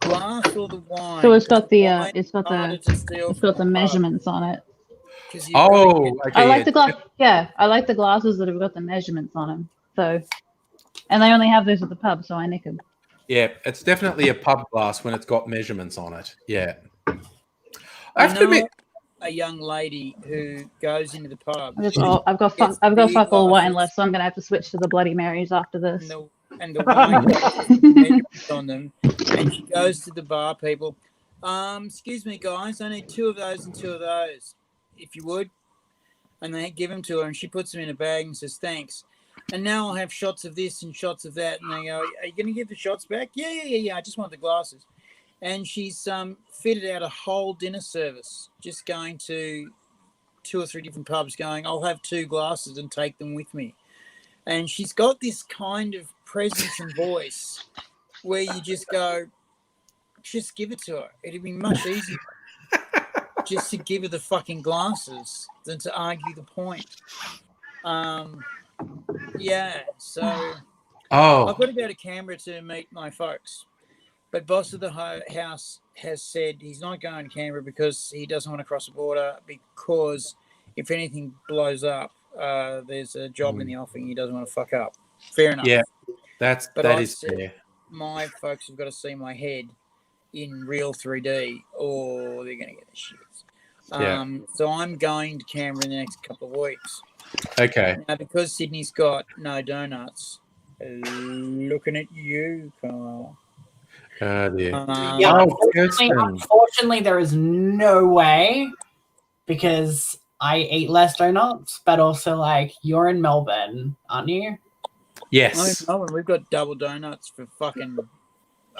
Glass or the wine? So it's got the Wine it's got harder the to steal it's got the from a pub, measurements on it. 'cause you've got to Oh, get- okay. I like yeah. the glass. Yeah, I like the glasses that have got the measurements on them. So, and they only have those at the pub, so I nick them. Yeah, it's definitely a pub glass when it's got measurements on it. Yeah. I I have to admit, know a young lady who goes into the pub I've got It's fuck all big wine glasses. left, so I'm gonna have to switch to the Bloody Marys after this. and the wine has measurements on them, and she goes to the bar people. Excuse me, guys, I need 2 of those and 2 of those, if you would. And they give them to her, and she puts them in a bag and says, "Thanks." And now I'll have shots of this and shots of that. And they go, "Are you going to give the shots back?" Yeah. I just want the glasses. And she's fitted out a whole dinner service, just going to 2 or 3 different pubs, going, "I'll have 2 glasses and take them with me." And she's got this kind of presence and voice where you just go, just give it to her. It'd be much easier just to give her the fucking glasses than to argue the point. Yeah, so I've oh, got to go to Canberra to meet my folks. But boss of the house has said he's not going to Canberra because he doesn't want to cross the border, because if anything blows up, there's a job in the offing he doesn't want to fuck up. Fair enough. Yeah. But that I is said- fair. My folks have got to see my head in real 3D or they're going to get the shits. Yeah. So I'm going to Canberra in the next couple of weeks. Okay. Now, because Sydney's got no donuts, looking at you, Carl. Oh, dear. Yeah, Oh, unfortunately, Kirsten. unfortunately, there is no way, because I eat less donuts, but also, like, you're in Melbourne, aren't you? Yes. Oh, we've got double donuts for fucking a month,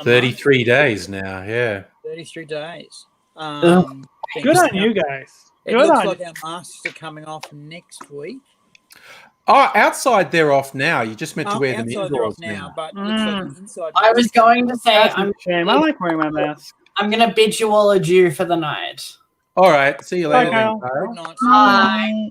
33 days now. Yeah. 33 days. Ugh. Good on you guys. It Good looks on like our masks are coming off next week. Oh, outside they're off now. You just meant to wear them Outside they're off indoors now. but it looks like the inside. I was going to say, That's I'm a shame. I like wearing my mask. going to bid you all adieu for the night. All right. See you Bye, later, then, Kyle. Kyle. Good night. Bye.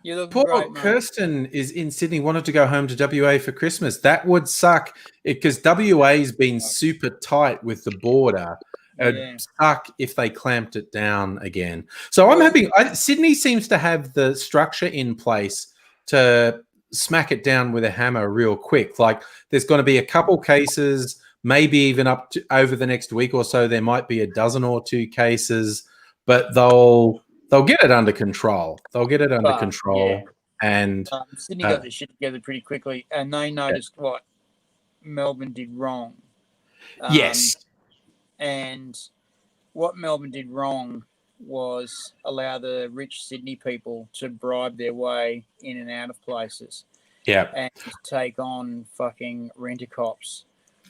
You look Poor great, mate. Kirsten is in Sydney, wanted to go home to WA for Christmas. That would suck because WA's been super tight with the border. It'd Yeah. suck if they clamped it down again. So I'm hoping Sydney seems to have the structure in place to smack it down with a hammer real quick. Like there's going to be a couple cases, maybe even up to over the next week or so. There might be a dozen or 2 cases, but they'll get it under control. They'll get it under But, control. yeah. And Sydney got this shit together pretty quickly, and they noticed what Melbourne did wrong. yes, And what Melbourne did wrong was allow the rich Sydney people to bribe their way in and out of places yeah, and take on fucking rent-a-cops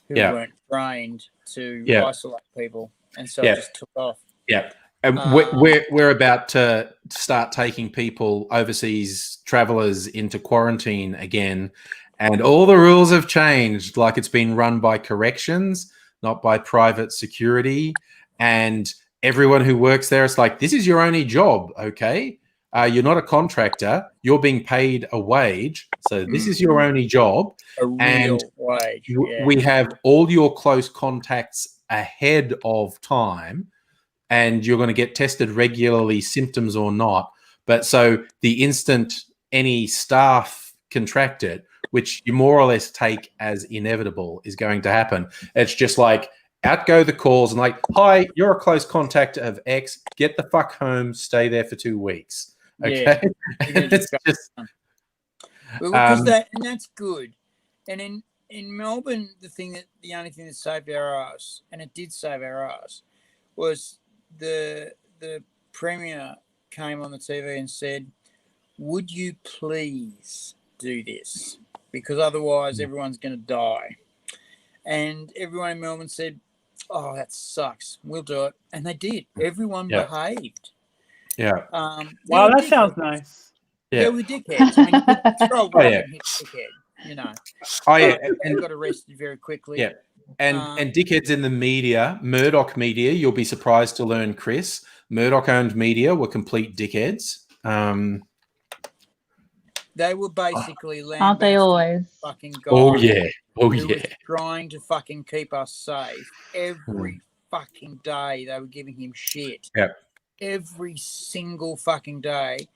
who Yeah. weren't trained to Yeah. isolate people. And so Yeah. it just took off. yeah. And we're about to start taking people, overseas travelers, into quarantine again, and all the rules have changed. Like it's been run by corrections, not by private security, and everyone who works there, it's like this is your only job, okay? You're not a contractor. You're being paid a wage. So this is your only job. A real And wage. Yeah. We have all your close contacts ahead of time, and you're going to get tested regularly, symptoms or not. But so the instant any staff contract it, which you more or less take as inevitable, is going to happen. It's just like out go the calls and like, hi, you're a close contact of X. Get the fuck home. Stay there for 2 weeks. Okay. Yeah. It's just, Well, because and that's good. And in Melbourne, the only thing that saved our ass, and it did save our ass, was the Premier came on the TV and said, would you please do this? Because otherwise everyone's going to die. And everyone in Melbourne said, oh, that sucks. We'll do it. And they did. Everyone behaved. yeah. Wow, that sounds nice. Yeah. Yeah, we're dickheads. I mean, you could scroll back and hit dickhead, you know. Oh, yeah. They got arrested very quickly. Yeah. And dickheads in the media, Murdoch media, you'll be surprised to learn, Chris, Murdoch-owned media were complete dickheads. They were basically Aren't they always? fucking guys. Oh, yeah. Oh, who yeah. was trying to fucking keep us safe. Every fucking day they were giving him shit. Yep. Every single fucking day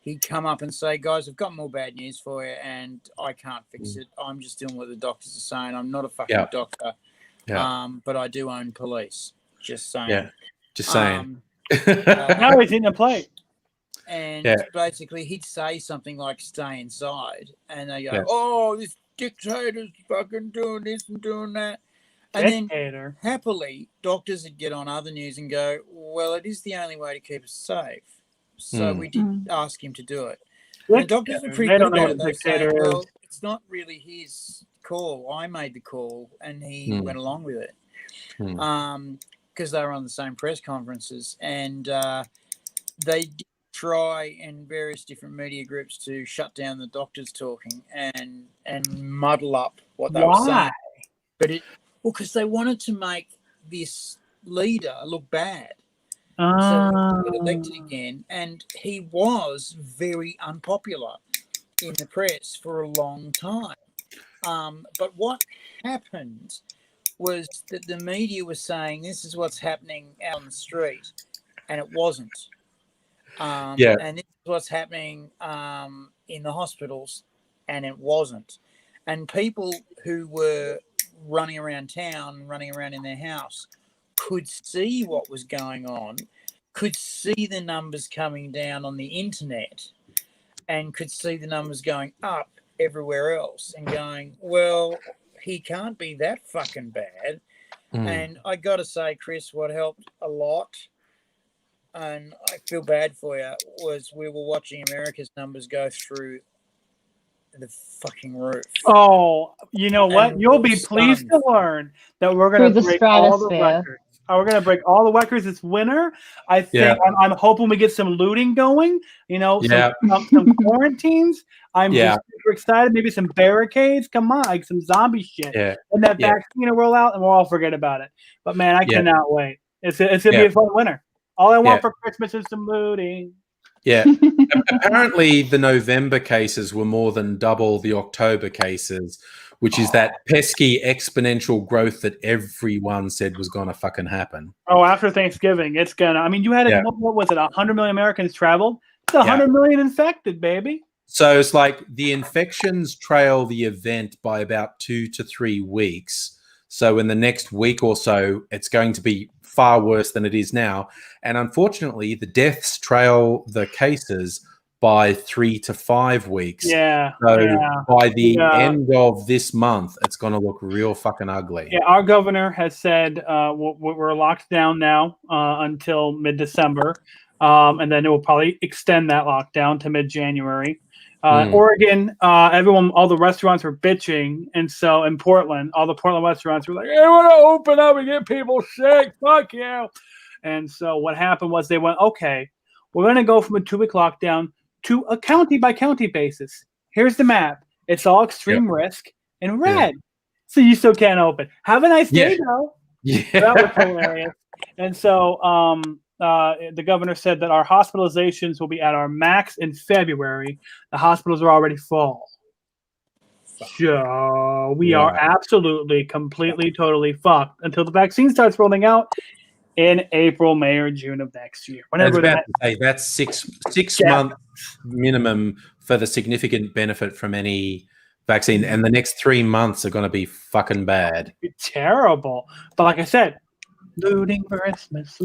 he'd come up and say, guys, I've got more bad news for you and I can't fix it. I'm just doing what the doctors are saying. I'm not a fucking doctor. Yeah. But I do own police. Just saying. Yeah. Just saying. Now he's in the plate. And Yeah. basically he'd say something like stay inside. And they go, Yeah. oh, this dictator's fucking doing this and doing that. And Dictator. then happily, doctors would get on other news and go, well, it is the only way to keep us safe. So we did ask him to do it. And the doctors were pretty They good don't know about it. what They a say, dictator well, is. it's not really his call. I made the call and he went along with it. Because they were on the same press conferences. And they did try in various different media groups to shut down the doctors talking and muddle up what they were saying. But because they wanted to make this leader look bad. So he got elected again, and he was very unpopular in the press for a long time. But what happened was that the media was saying this is what's happening out on the street, and it wasn't. And this is what's happening in the hospitals, and it wasn't. And people who were running around town, running around in their house, could see what was going on, could see the numbers coming down on the internet, and could see the numbers going up everywhere else and going, well, he can't be that fucking bad. And I got to say, Chris, what helped a lot, and I feel bad for you, was we were watching America's numbers go through the fucking roof. Oh, you know what? And You'll be stunned. pleased to learn that we're going Through to the break all the stratosphere. records. We're going to break all the records this winter. I think I'm hoping we get some looting going, some quarantines. I'm just super excited. Maybe some barricades. Come on, like some zombie shit. Yeah. And that vaccine will roll out and we'll all forget about it. But man, I cannot wait. It's going to be a fun winter. All I want for Christmas is some looting. Yeah. Apparently, the November cases were more than double the October cases, which is that pesky exponential growth that everyone said was going to fucking happen. Oh, after Thanksgiving, it's going to. I mean, you had, what was it, 100 million Americans traveled? It's 100 million infected, baby. So it's like the infections trail the event by about 2 to 3 weeks. So in the next week or so, it's going to be far worse than it is now. And unfortunately, the deaths trail the cases by 3 to 5 weeks. Yeah. So by the end of this month, it's going to look real fucking ugly. Yeah, our governor has said we're locked down now until mid-December. And then it will probably extend that lockdown to mid-January. Oregon, all the restaurants were bitching. And so in Portland, all the Portland restaurants were like, hey, we want to open up and get people sick. Fuck you. And so what happened was they went, okay, we're going to go from a 2-week lockdown to a county by county basis. Here's the map. It's all extreme risk in red. So you still can't open. Have a nice day, though. Yeah. That was hilarious. And so the governor said that our hospitalizations will be at our max in February. The hospitals are already full. So we are absolutely, completely, totally fucked until the vaccine starts rolling out in April, May, or June of next year. I was Whenever about that. to say that's six Yeah. months minimum for the significant benefit from any vaccine, and the next 3 months are going to be fucking bad. Be terrible. But like I said, looting for Christmas.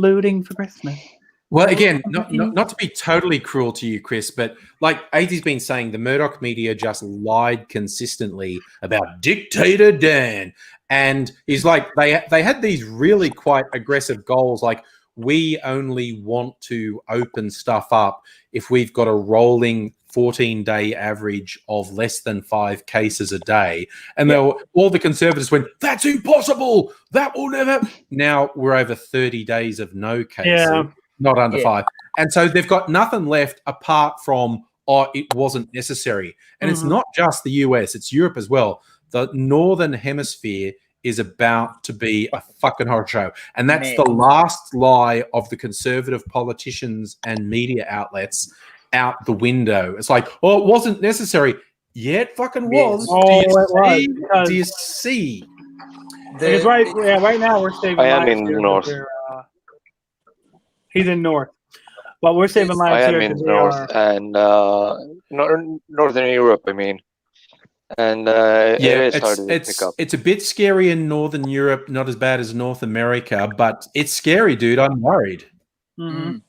Well, again, not to be totally cruel to you, Chris, but like AZ's been saying, the Murdoch media just lied consistently about Dictator Dan. And he's like, they had these really quite aggressive goals, like, we only want to open stuff up if we've got a rolling 14-day average of less than 5 cases a day. And all the conservatives went, that's impossible. That will never. Now we're over 30 days of no cases, not under 5. And so they've got nothing left apart from, it wasn't necessary. And it's not just the US, it's Europe as well. The Northern Hemisphere is about to be a fucking horror show. And that's the last lie of the conservative politicians and media outlets out the window. It's like, it wasn't necessary. Yeah, it fucking was. Do you see? Because right now we're saving I am lives in here, North. He's in North. Well, we're saving lives I here. am in because North and Northern Europe, I mean. And it is starting to pick up. It's a bit scary in Northern Europe, not as bad as North America, but it's scary, dude. I'm worried. Mhm.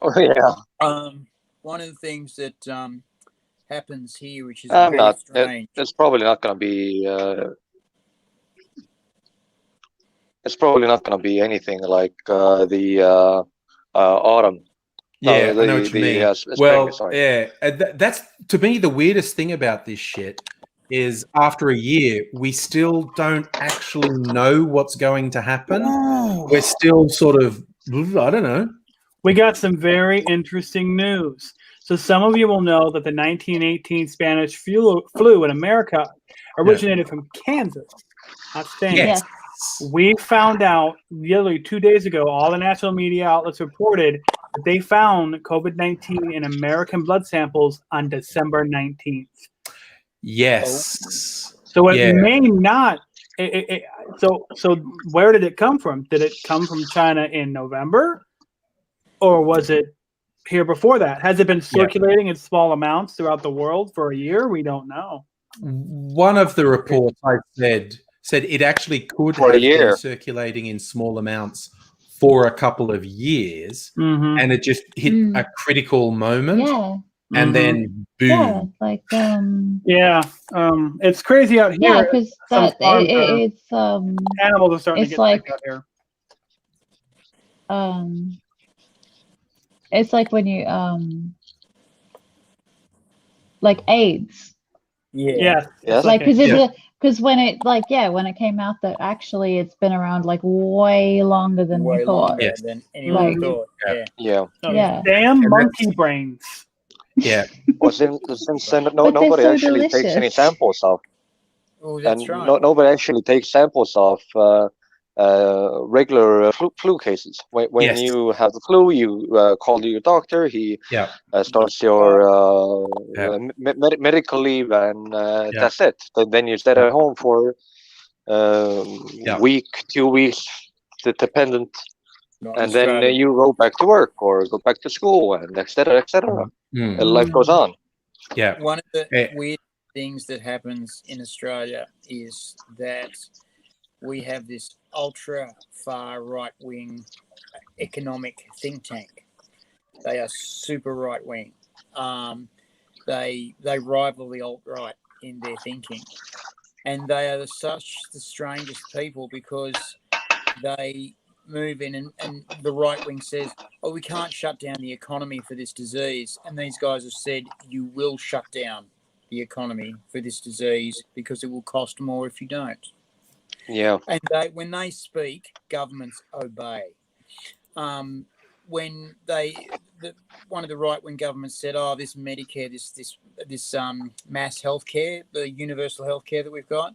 Oh, yeah. One of the things that happens here, which is very strange. It's probably not going to be. It's probably not going to be anything like the autumn. Yeah, I know what you mean. Spring, sorry. That's to me the weirdest thing about this shit is after a year we still don't actually know what's going to happen. We're still sort of, I don't know. We got some very interesting news. So some of you will know that the 1918 Spanish flu in America originated from Kansas, not Spain. Yes. We found out literally 2 days ago, all the national media outlets reported that they found COVID-19 in American blood samples on December 19th. Yes. So it may not. So where did it come from? Did it come from China in November? Or was it here before that? Has it been circulating in small amounts throughout the world for a year? We don't know. One of the reports I said it actually could have been circulating in small amounts for a couple of years, and it just hit a critical moment, and then boom. It's crazy out here. Yeah, because it's animals are starting to get sick out here. It's like when you like AIDS. Yeah. Like because when it came out that actually it's been around like way longer than we thought. Than anyone thought. Damn monkey brains. Yeah. Well, since nobody actually takes any samples off. Oh, that's right. Nobody actually takes samples off regular flu cases. When you have the flu, you call your doctor. He starts your medical leave, and that's it. Then you stay at home for week, 2 weeks, dependent, and then you go back to work or go back to school, and etc. Life goes on. Yeah. One of the weird things that happens in Australia is that we have this ultra far right wing economic think tank. They are super right wing. They rival the alt right in their thinking, and they are such the strangest people because they move in and the right wing says, "Oh, we can't shut down the economy for this disease," and these guys have said, "You will shut down the economy for this disease because it will cost more if you don't." Yeah. And when they speak, governments obey. When one of the right-wing governments said, "Oh, this Medicare, this mass healthcare, the universal healthcare that we've got,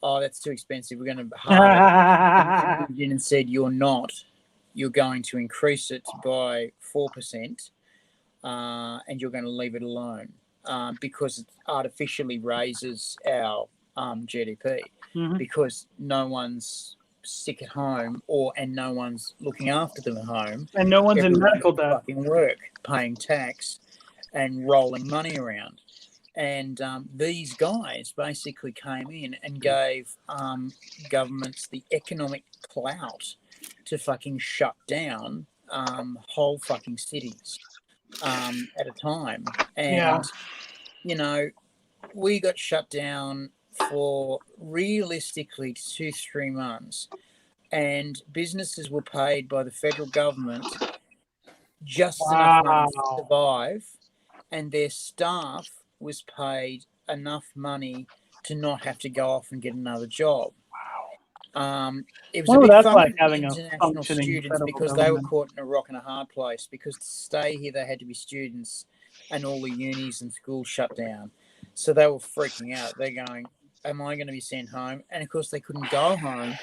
that's too expensive. We're going to hire it." And said, "You're not. you're going to increase it by 4%, and you're going to leave it alone because it artificially raises our GDP because no one's sick at home and no one's looking after them at home. And no one's in medical debt. Fucking work, paying tax and rolling money around. And these guys basically came in and gave governments the economic clout to fucking shut down whole fucking cities at a time. And, you know, we got shut down for realistically 2-3 months. And businesses were paid by the federal government just enough money to survive. And their staff was paid enough money to not have to go off and get another job. It was a bit fun like for having international students because they were caught in a rock and a hard place because to stay here they had to be students and all the unis and schools shut down. So they were freaking out. They're going, am I going to be sent home? And of course they couldn't go home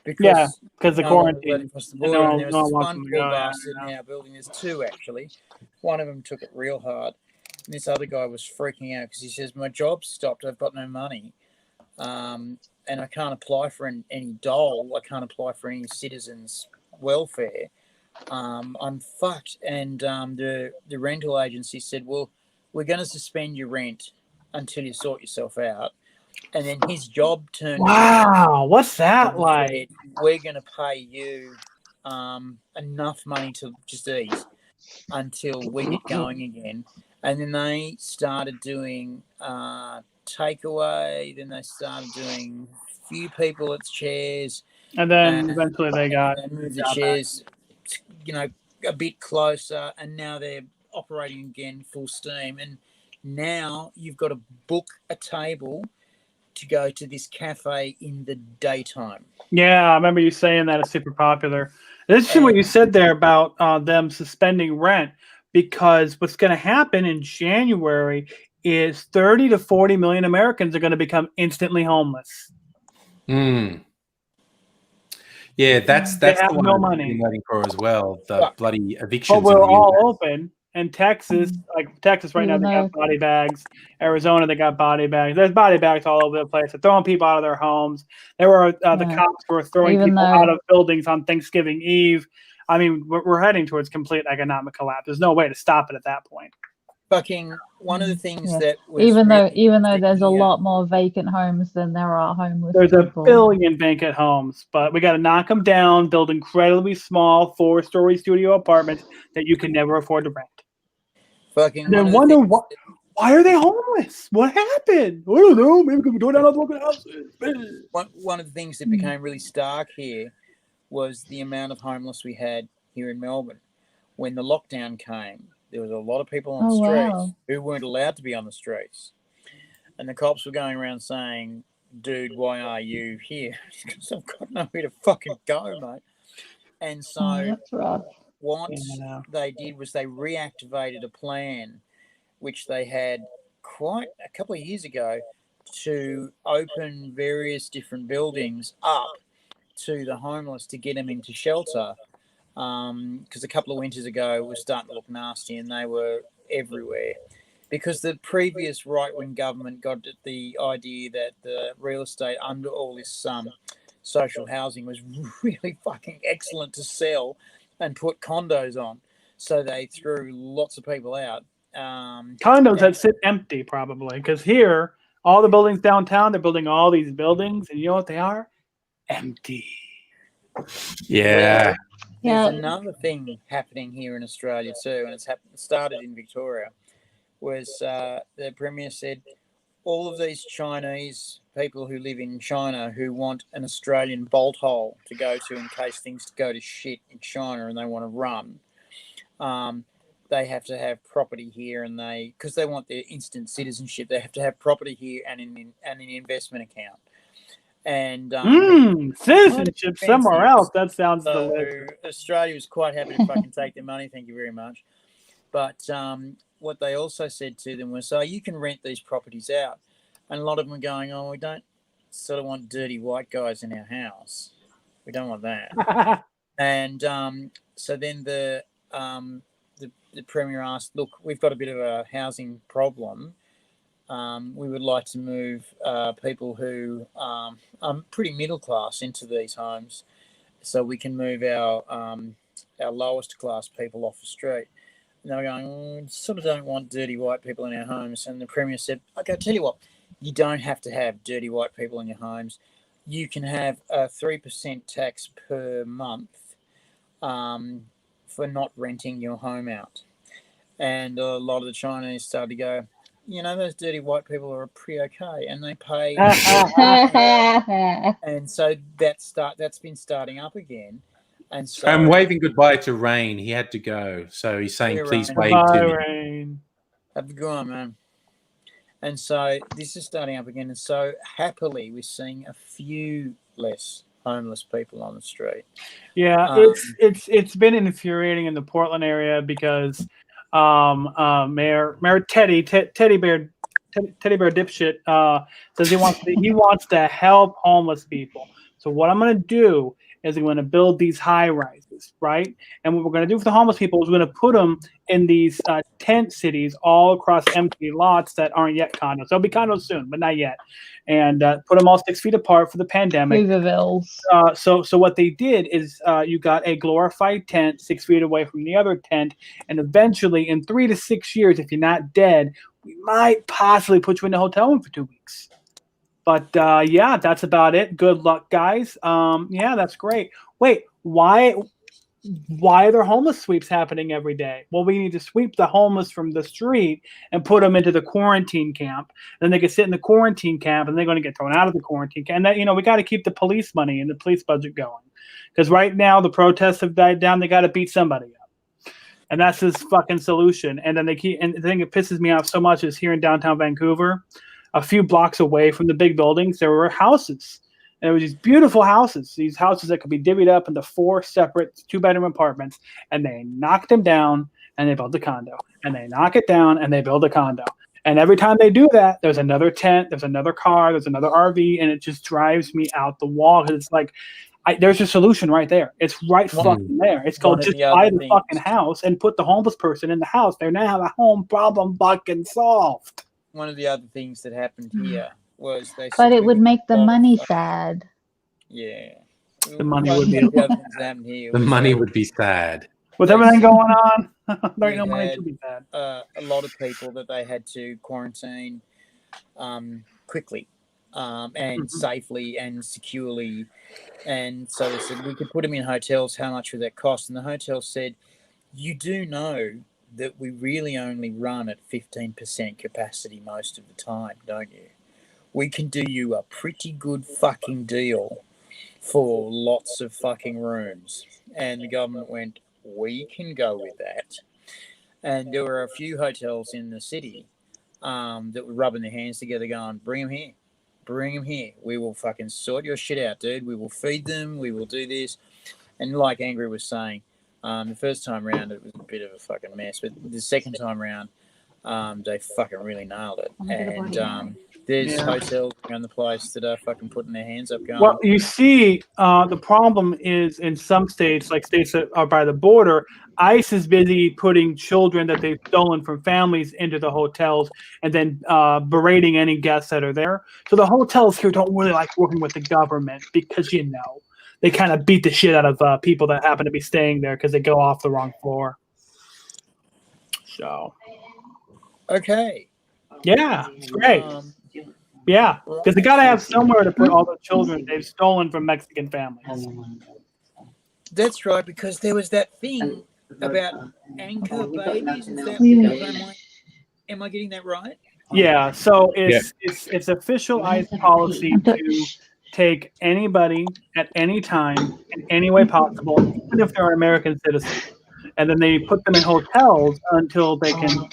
because the quarantine. Across the border. And there was this one poor bastard in our building. There's 2 actually. One of them took it real hard. And this other guy was freaking out because he says, my job's stopped. I've got no money. And I can't apply for any dole. I can't apply for any citizens' welfare. I'm fucked. And the rental agency said, well, we're going to suspend your rent until you sort yourself out. And then his job turned around. What's that like? Said, we're going to pay you enough money to just eat until we get going again. And then they started doing takeaway. Then they started doing few people at chairs. And then eventually they moved the chairs, you know, a bit closer. And now they're operating again full steam. And now you've got to book a table to go to this cafe in the daytime. Yeah, I remember you saying that it's super popular. This is what you said there about them suspending rent, because what's going to happen in January is 30 to 40 million Americans are going to become instantly homeless. Yeah, that's they the have one no I'm money waiting for as well. The bloody evictions. But we're in the all US. open. And Texas, like Texas right now, they got body bags. Arizona, they got body bags. There's body bags all over the place. They're throwing people out of their homes. There were the cops were throwing people out of buildings on Thanksgiving Eve. I mean, we're heading towards complete economic collapse. There's no way to stop it at that point. Fucking one of the things that was even though there's a lot more vacant homes than there are homeless there's people. 1 billion vacant homes, but we got to knock them down, build incredibly small 4-story studio apartments that you can never afford to rent. Fucking and then wonder why are they homeless? What happened? I don't know. Maybe we can door down all the broken houses. One of the things that became really stark here was the amount of homeless we had here in Melbourne. When the lockdown came, there was a lot of people on the streets who weren't allowed to be on the streets. And the cops were going around saying, dude, why are you here? Because I've got nowhere to fucking go, mate. And so that's rough. What they did was they reactivated a plan which they had quite a couple of years ago to open various different buildings up to the homeless to get them into shelter. Because a couple of winters ago it was starting to look nasty and they were everywhere. Because the previous right-wing government got the idea that the real estate under all this social housing was really fucking excellent to sell and put condos on. So they threw lots of people out. Condos that sit empty probably, because here, all the buildings downtown, they're building all these buildings, and you know what they are? Empty. Yeah. There's another thing happening here in Australia too, and it's started in Victoria, was the Premier said all of these Chinese people who live in China who want an Australian bolt hole to go to in case things go to shit in China and they want to run, they have to have property here, and because they want their instant citizenship, they have to have property here and an investment account. And citizenship somewhere else. That sounds delicious. Australia was quite happy to fucking take their money. Thank you very much. But what they also said to them was, you can rent these properties out. And a lot of them are going, oh, we don't sort of want dirty white guys in our house. We don't want that. And so then the Premier asked, look, we've got a bit of a housing problem. We would like to move people who are pretty middle class into these homes, so we can move our lowest class people off the street. And they were going, we sort of don't want dirty white people in our homes. And the Premier said, okay, I'll tell you what, you don't have to have dirty white people in your homes. You can have a 3% tax per month for not renting your home out. And a lot of the Chinese started to go, you know, those dirty white people are pretty okay, and they pay. And so that's been starting up again. And so I'm waving goodbye to Rain. He had to go, so he's saying, "Please wave to me." Rain. Have a good one, man. And so this is starting up again, and so happily we're seeing a few less homeless people on the street. Yeah, it's been infuriating in the Portland area because Mayor Teddy Bear dipshit says he wants to help homeless people. So what I'm going to do is I'm going to build these high rises, right? And what we're going to do for the homeless people is we're going to put them in these tent cities all across empty lots that aren't yet condos. They'll be condos soon, but not yet. And put them all 6 feet apart for the pandemic. So what they did is you got a glorified tent 6 feet away from the other tent, and eventually in 3 to 6 years, if you're not dead, we might possibly put you in a hotel room for 2 weeks. But yeah, that's about it. Good luck, guys. Yeah, that's great. Wait, why are there homeless sweeps happening every day? Well, we need to sweep the homeless from the street and put them into the quarantine camp. Then they can sit in the quarantine camp, and they're going to get thrown out of the quarantine camp. And that, we got to keep the police money and the police budget going, because right now the protests have died down. They got to beat somebody up, and that's his fucking solution. And then and the thing that pisses me off so much is here in downtown Vancouver, a few blocks away from the big buildings, there were houses. And there were these beautiful houses, these houses that could be divvied up into 4 separate 2-bedroom apartments. And they knocked them down and they built a condo. And they knock it down and they build a condo. And every time they do that, there's another tent, there's another car, there's another RV, and it just drives me out the wall. Because it's like, there's a solution right there. It's right fucking there. It's called just buy the fucking house and put the homeless person in the house. They now have a home problem fucking solved. One of the other things that happened here was they. But it would make the money sad. Yeah, the money would be. The money would be sad. With everything going on, there ain't no money to be sad. A lot of people that they had to quarantine quickly and safely and securely, and so they said we could put them in hotels. How much would that cost? And the hotel said, "You do know that we really only run at 15% capacity most of the time, don't you? We can do you a pretty good fucking deal for lots of fucking rooms." And the government went, we can go with that. And there were a few hotels in the city that were rubbing their hands together going, bring them here. We will fucking sort your shit out, dude. We will feed them. We will do this. And like Angry was saying, the first time round, it was a bit of a fucking mess. But the second time round, they fucking really nailed it. And there's hotels around the place that are fucking putting their hands up going. Well, you see, the problem is in some states, like states that are by the border, ICE is busy putting children that they've stolen from families into the hotels and then berating any guests that are there. So the hotels here don't really like working with the government because, they kind of beat the shit out of people that happen to be staying there because they go off the wrong floor. So. Okay. Yeah, it's great. Yeah, because they got to have somewhere to put all the children they've stolen from Mexican families. That's right, because there was that thing about anchor babies. Am I getting that right? Yeah, so it's official ICE policy to take anybody at any time in any way possible, even if they're an American citizen, and then they put them in hotels until they can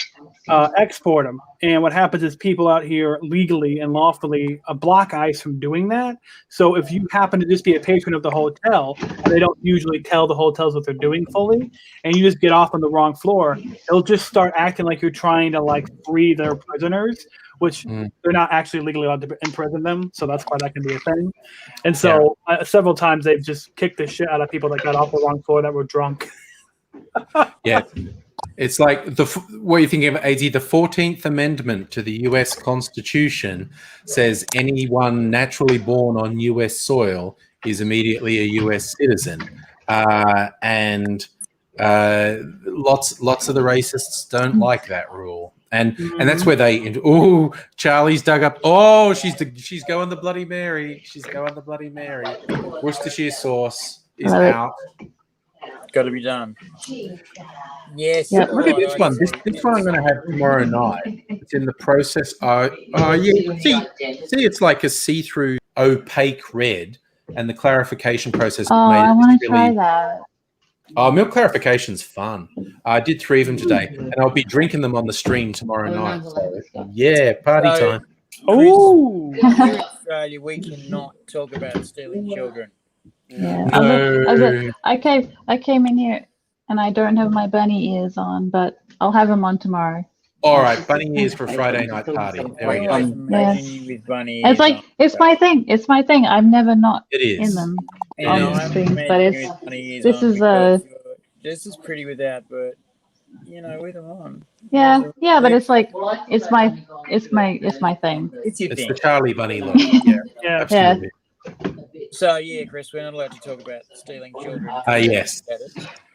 export them. And what happens is people out here legally and lawfully block ICE from doing that. So if you happen to just be a patron of the hotel, they don't usually tell the hotels what they're doing fully, and you just get off on the wrong floor, they'll just start acting like you're trying to like free their prisoners, which they're not actually legally allowed to imprison them. So that's why that can be a thing. And so several times they've just kicked the shit out of people that got off the wrong floor that were drunk. Yeah. It's like what are you thinking of, AD? The 14th Amendment to the U.S. Constitution says anyone naturally born on U.S. soil is immediately a U.S. citizen, and lots of the racists don't like that rule, and that's where they. Oh, Charlie's dug up. Oh, she's going the Bloody Mary. She's going the Bloody Mary. Worcestershire sauce is out. Got to be done. Yes. Yeah, look at this one. This one I'm going to have tomorrow night. It's in the process. Yeah. See, it's like a see-through, opaque red, and the clarification process. I want to try that. Oh, milk clarification's fun. I did 3 of them today, and I'll be drinking them on the stream tomorrow night. So, yeah, party time. Oh, here in Australia, we cannot talk about stealing children. Yeah. No. I came in here and I don't have my bunny ears on, but I'll have them on tomorrow. All right, bunny ears for a Friday night party. There we go. With bunny It's like it's my thing. It's my thing. I'm never not It is. in them It on is. the stream, but this is pretty without, but with them on. Yeah, but it's like it's my thing. It's your It's thing. the Charlie Bunny look. Yeah, absolutely. So Chris, we're not allowed to talk about stealing children. Yes.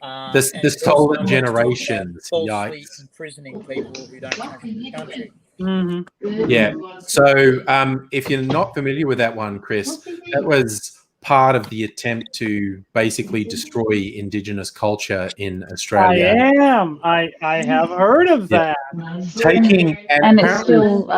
The stolen generations. Falsely Yikes. imprisoning people who don't come from the country. Yeah. So if you're not familiar with that one, Chris, that was part of the attempt to basically destroy Indigenous culture in Australia. I am. I have heard of that. Taking And it's still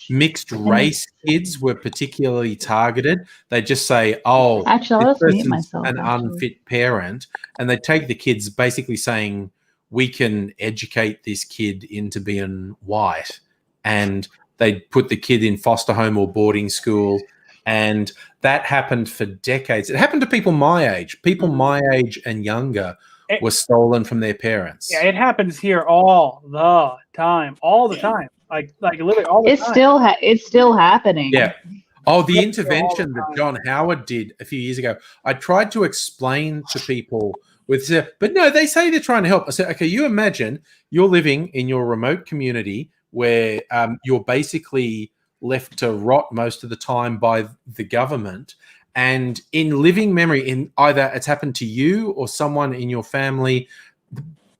mixed race kids were particularly targeted. They just say, "Oh, actually, this let's mute person's myself. an unfit parent," and they take the kids, basically saying, "We can educate this kid into being white," and they put the kid in foster home or boarding school, and that happened for decades. It happened to people my age. People my age and younger were stolen from their parents. Yeah, it happens here all the time. Like literally all the time. It's still happening. Yeah. Oh, the intervention that John Howard did a few years ago. I tried to explain to people but no, they say they're trying to help. I said, okay, you imagine you're living in your remote community where you're basically left to rot most of the time by the government. And in living memory, in either it's happened to you or someone in your family,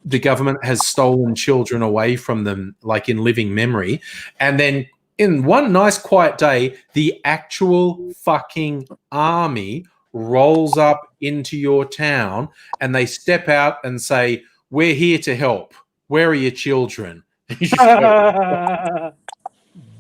the government has stolen children away from them, like in living memory. And then in one nice quiet day, the actual fucking army rolls up into your town and they step out and say, "We're here to help. Where are your children?" You just go,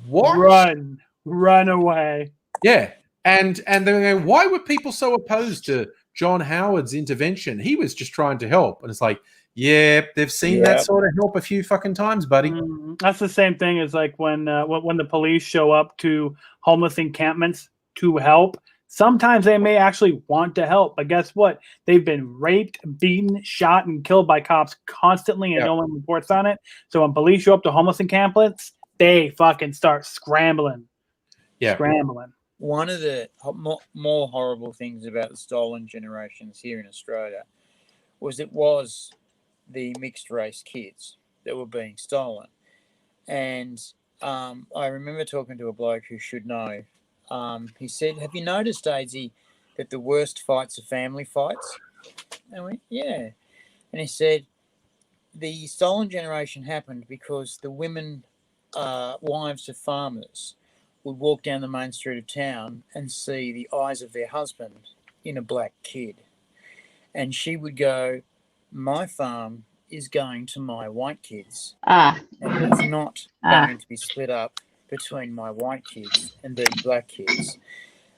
what? Run away. Yeah. And they're going, why were people so opposed to John Howard's intervention? He was just trying to help. And it's like, yeah, they've seen that sort of help a few fucking times, buddy. That's the same thing as like when the police show up to homeless encampments to help. Sometimes they may actually want to help, but guess what? They've been raped, beaten, shot, and killed by cops constantly, and no one reports on it. So when police show up to homeless encampments, they fucking start scrambling. Yeah. Scrambling. One of the more horrible things about the stolen generations here in Australia was the mixed race kids that were being stolen. And I remember talking to a bloke who should know. He said, "Have you noticed, Daisy, that the worst fights are family fights?" And I went, "Yeah." And he said, the stolen generation happened because the women, wives of farmers, would walk down the main street of town and see the eyes of their husband in a black kid. And she would go, "My farm is going to my white kids. And it's not going to be split up between my white kids and these black kids."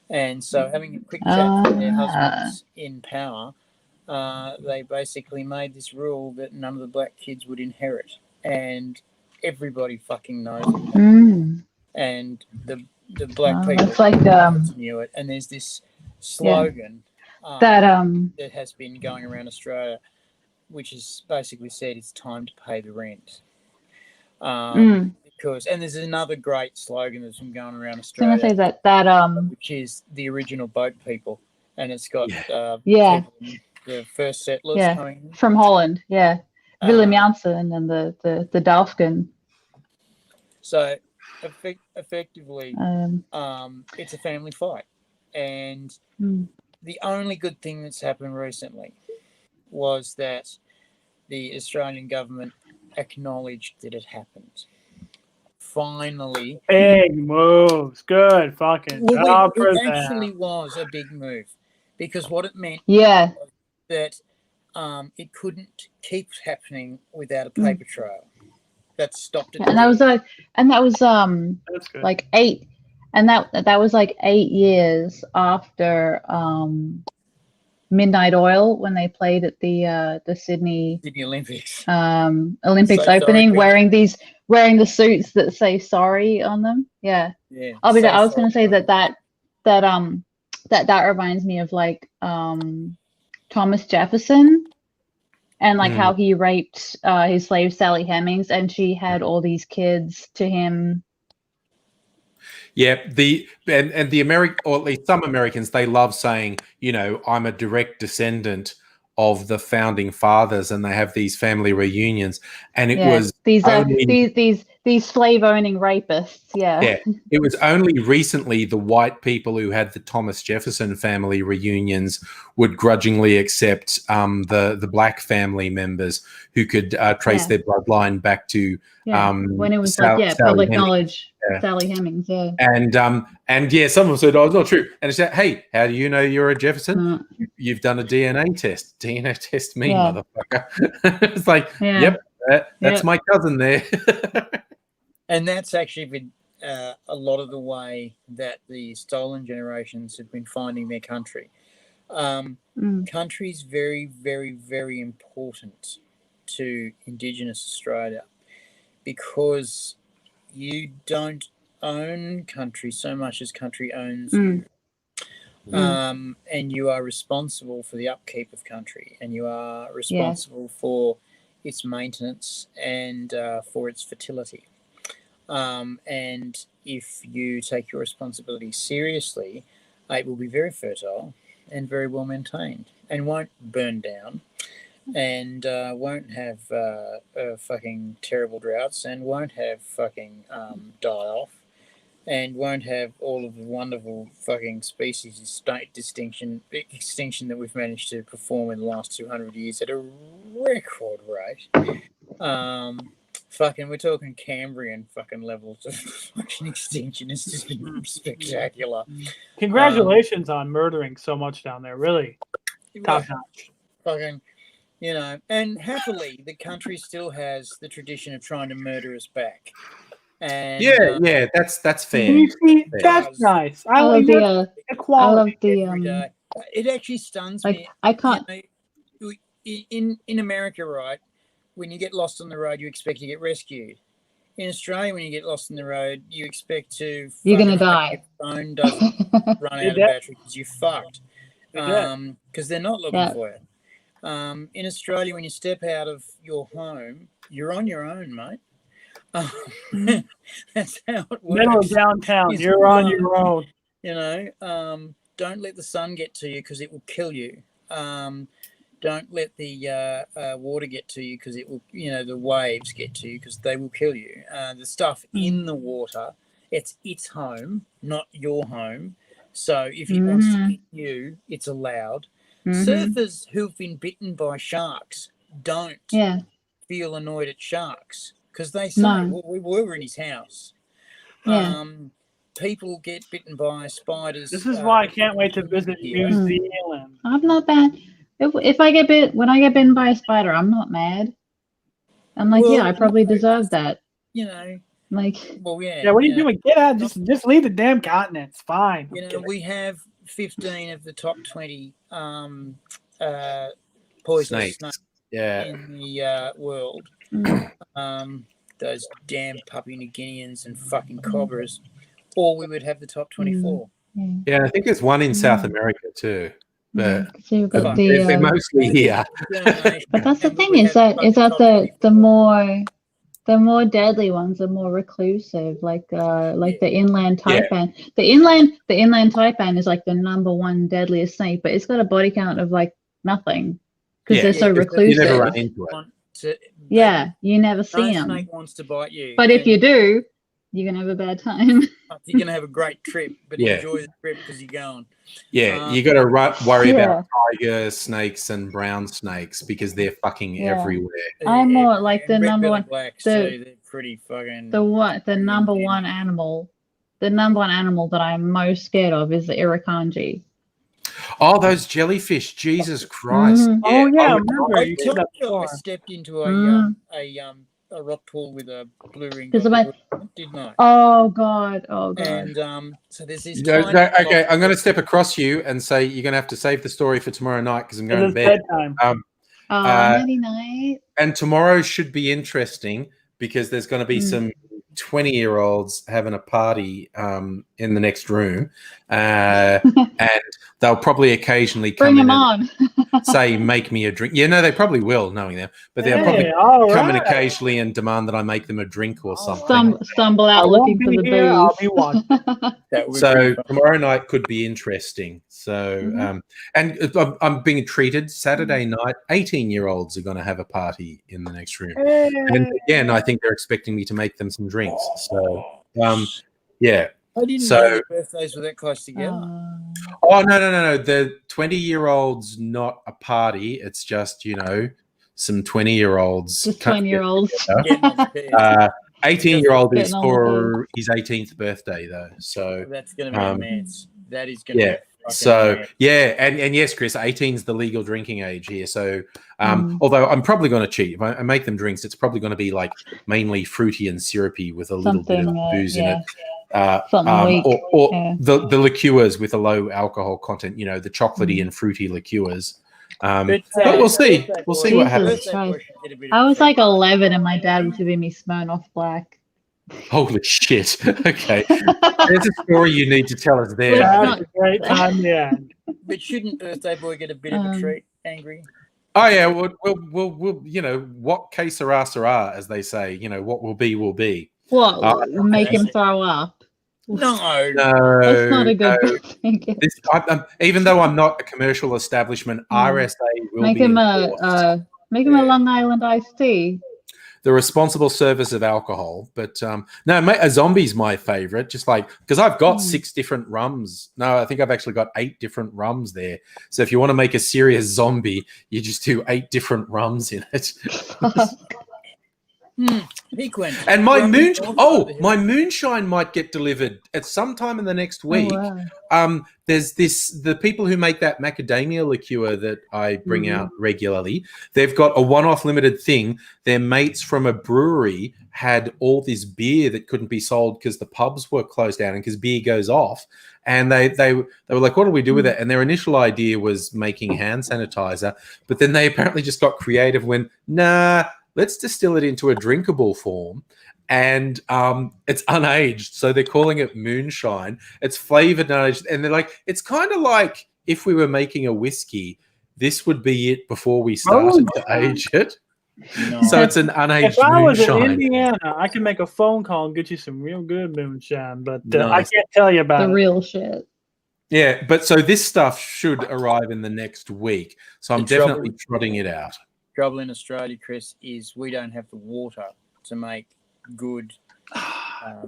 And so having a quick chat with their husbands in power, they basically made this rule that none of the black kids would inherit. and everybody fucking knows it. Mm. And the black people That's like knew it. And there's this slogan that that has been going around Australia, which is basically said it's time to pay the rent. Because, and there's another great slogan that's been going around Australia. I'm gonna say that which is the original boat people, and it's got yeah, the first settlers coming from Holland, Willem Janssen and the Dalfken. So effectively, it's a family fight, and the only good thing that's happened recently was that the Australian government acknowledged that it happened. Finally, big moves. Good fucking job for it them. actually was a big move, because what it meant was that it couldn't keep happening without a paper trail. That stopped it. And that was like 8, and that was like 8 years after Midnight Oil, when they played at the Sydney Olympics opening, wearing the suits that say sorry on them. I was going to say that reminds me of like Thomas Jefferson, and like how he raped his slave Sally Hemings, and she had all these kids to him. Yeah, the American, or at least some Americans, they love saying, you know, I'm a direct descendant of the founding fathers, and they have these family reunions, and it was these slave owning rapists. Yeah, it was only recently the white people who had the Thomas Jefferson family reunions would grudgingly accept the black family members who could trace their bloodline back to when it was Sally public Hemings. Knowledge. Sally Hemings, and some of them said, "Oh, it's not true." And it's like, "Hey, how do you know you're a Jefferson? You've done a DNA test. DNA test me, motherfucker." It's like, yep, that's my cousin there. And that's actually been a lot of the way that the stolen generations have been finding their country. Country is very, very, very important to Indigenous Australia, because you don't own country so much as country owns you. And you are responsible for the upkeep of country, and you are responsible for its maintenance and for its fertility. And if you take your responsibility seriously, it will be very fertile and very well maintained, and won't burn down, and won't have fucking terrible droughts, and won't have fucking die off, and won't have all of the wonderful fucking species extinction that we've managed to perform in the last 200 years at a record rate. Fucking, we're talking Cambrian fucking levels of fucking extinction. It's just been spectacular. Congratulations on murdering so much down there. Really top notch. Fucking, you know, and happily the country still has the tradition of trying to murder us back. And that's fair. That's nice. I love the equality. It actually stuns me. I can't. You know, in America, right? When you get lost on the road, you expect to get rescued. In Australia, when you get lost on the road, you expect to... You're going to die. Your phone doesn't run out of battery because you're fucked. Because they're not looking for you. In Australia, when you step out of your home, you're on your own, mate. That's how it works. Middle of downtown, you're on your own. You know, don't let the sun get to you because it will kill you. Don't let the water get to you because it will, you know, the waves get to you because they will kill you. The stuff in the water, it's its home, not your home. So if it wants to eat you, it's allowed. Surfers who've been bitten by sharks don't feel annoyed at sharks because they say, well, we were in his house. People get bitten by spiders. This is why I can't wait to visit New Zealand. I'm not bad. If I get bit, when I get bitten by a spider, I'm not mad. I'm like, I probably deserve that. You know, like, what are you doing? Get out! Just leave the damn continent. It's fine. You know, we have 15 of the top 20 poisonous snakes in the world, those damn Papua New Guineans and fucking cobras, or we would have the top 24. Yeah, I think there's one in South America too. But So you've got Fuck. they're mostly here. But that's the thing is that the more deadly ones are more reclusive, like the inland taipan. The inland taipan is like the #1 deadliest snake, but it's got a body count of like nothing because they're so reclusive. You never run into it. You never see them. Snake wants to bite you, But if you do, you're gonna have a bad time. you're gonna have a great trip, but enjoy the trip because you're going. Yeah, you got to worry about tiger snakes and brown snakes because they're fucking everywhere. I'm more like the And #1. black, so they're pretty fucking. The #1 animal. The #1 animal that I'm most scared of is the irukandji. Oh, those jellyfish! Jesus Christ! Mhm. Oh yeah, I I remember you said that I before. stepped into a rock pool with a blue ring. Because of my- Didn't I? Oh god. And so there's this. Okay, I'm going to step across you and say you're going to have to save the story for tomorrow night because I'm going to It's bed. bedtime. Nighty night. And tomorrow should be interesting because there's going to be some 20-year-olds having a party in the next room, and they'll probably occasionally come Bring in them and on. say, "Make me a drink." Yeah, no, they probably will, knowing them, but they'll probably come in occasionally and demand that I make them a drink or something. Stumble out looking for the booze. I'll be one. So tomorrow night could be interesting. So, and I'm being treated Saturday night. 18-year-olds are going to have a party in the next room, and again, I think they're expecting me to make them some drinks. So, yeah. I didn't know the birthdays were that close together. Oh no! The 20-year-olds not a party. It's just some 20-year-olds. Just 20-year-olds. 18-year-old is for his 18th birthday though. So that's going to be immense. That is going to be. So and yes, Chris, 18 is the legal drinking age here. So although I'm probably going to cheat if I make them drinks, it's probably going to be like mainly fruity and syrupy with a little bit of booze in it. The liqueurs with a low alcohol content. The chocolatey and fruity liqueurs. But we'll see. We'll see what happens. I was like 11 and my dad was giving me Smirnoff Black. Holy shit. Okay. There's a story you need to tell us there. That's a great time, yeah. But shouldn't birthday boy get a bit of a treat, Angry? Oh, yeah. We'll what que sera, sera, as they say. What will be, will be. What? Make him throw up? No. That's not a good thing. Even though I'm not a commercial establishment, RSA will make him a Long Island iced tea. The responsible service of alcohol, but no, mate, a zombie's my favorite. Just like because I've got 6 different rums. No, I think I've actually got 8 different rums there. So if you want to make a serious zombie, you just do 8 different rums in it. And my moonshine might get delivered at some time in the next week. Oh, wow. There's the people who make that macadamia liqueur that I bring out regularly. They've got a one-off limited thing. Their mates from a brewery had all this beer that couldn't be sold because the pubs were closed down and because beer goes off. And they were like, what do we do with it? And their initial idea was making hand sanitizer, but then they apparently just got creative when, nah, let's distill it into a drinkable form. And it's unaged, so they're calling it moonshine. It's flavored and unaged, and they're like, it's kind of like if we were making a whiskey, this would be it before we started to age it. No. So it's an unaged if I was moonshine. in Indiana, I could make a phone call and get you some real good moonshine, but I can't tell you about the real shit. Yeah, but so this stuff should arrive in the next week. So I'm definitely trotting it out. Trouble in Australia, Chris, is we don't have the water to make good so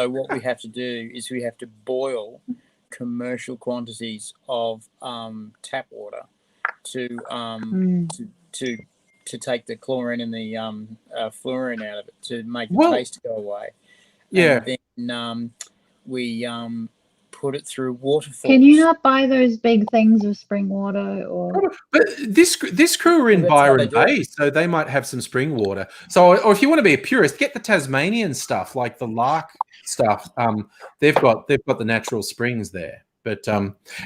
what we have to do is we have to boil commercial quantities of tap water to take the chlorine and the fluorine out of it to make the taste go away. Yeah. And then we put it through waterfalls. Can you not buy those big things of spring water? But this crew are in Byron Bay, so they might have some spring water. So, or if you want to be a purist, get the Tasmanian stuff, like the Lark stuff. They've got the natural springs there. But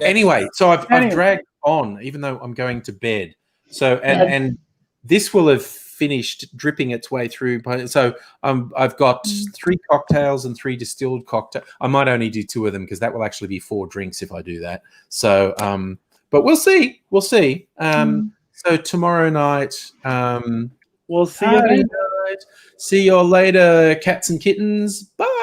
anyway, so I've dragged on, even though I'm going to bed. So and this will have finished dripping its way through. So I've got 3 cocktails and 3 distilled cocktails. I might only do 2 of them because that will actually be 4 drinks if I do that. So, but we'll see. We'll see. So tomorrow night, we'll see you later. See you all later, cats and kittens. Bye.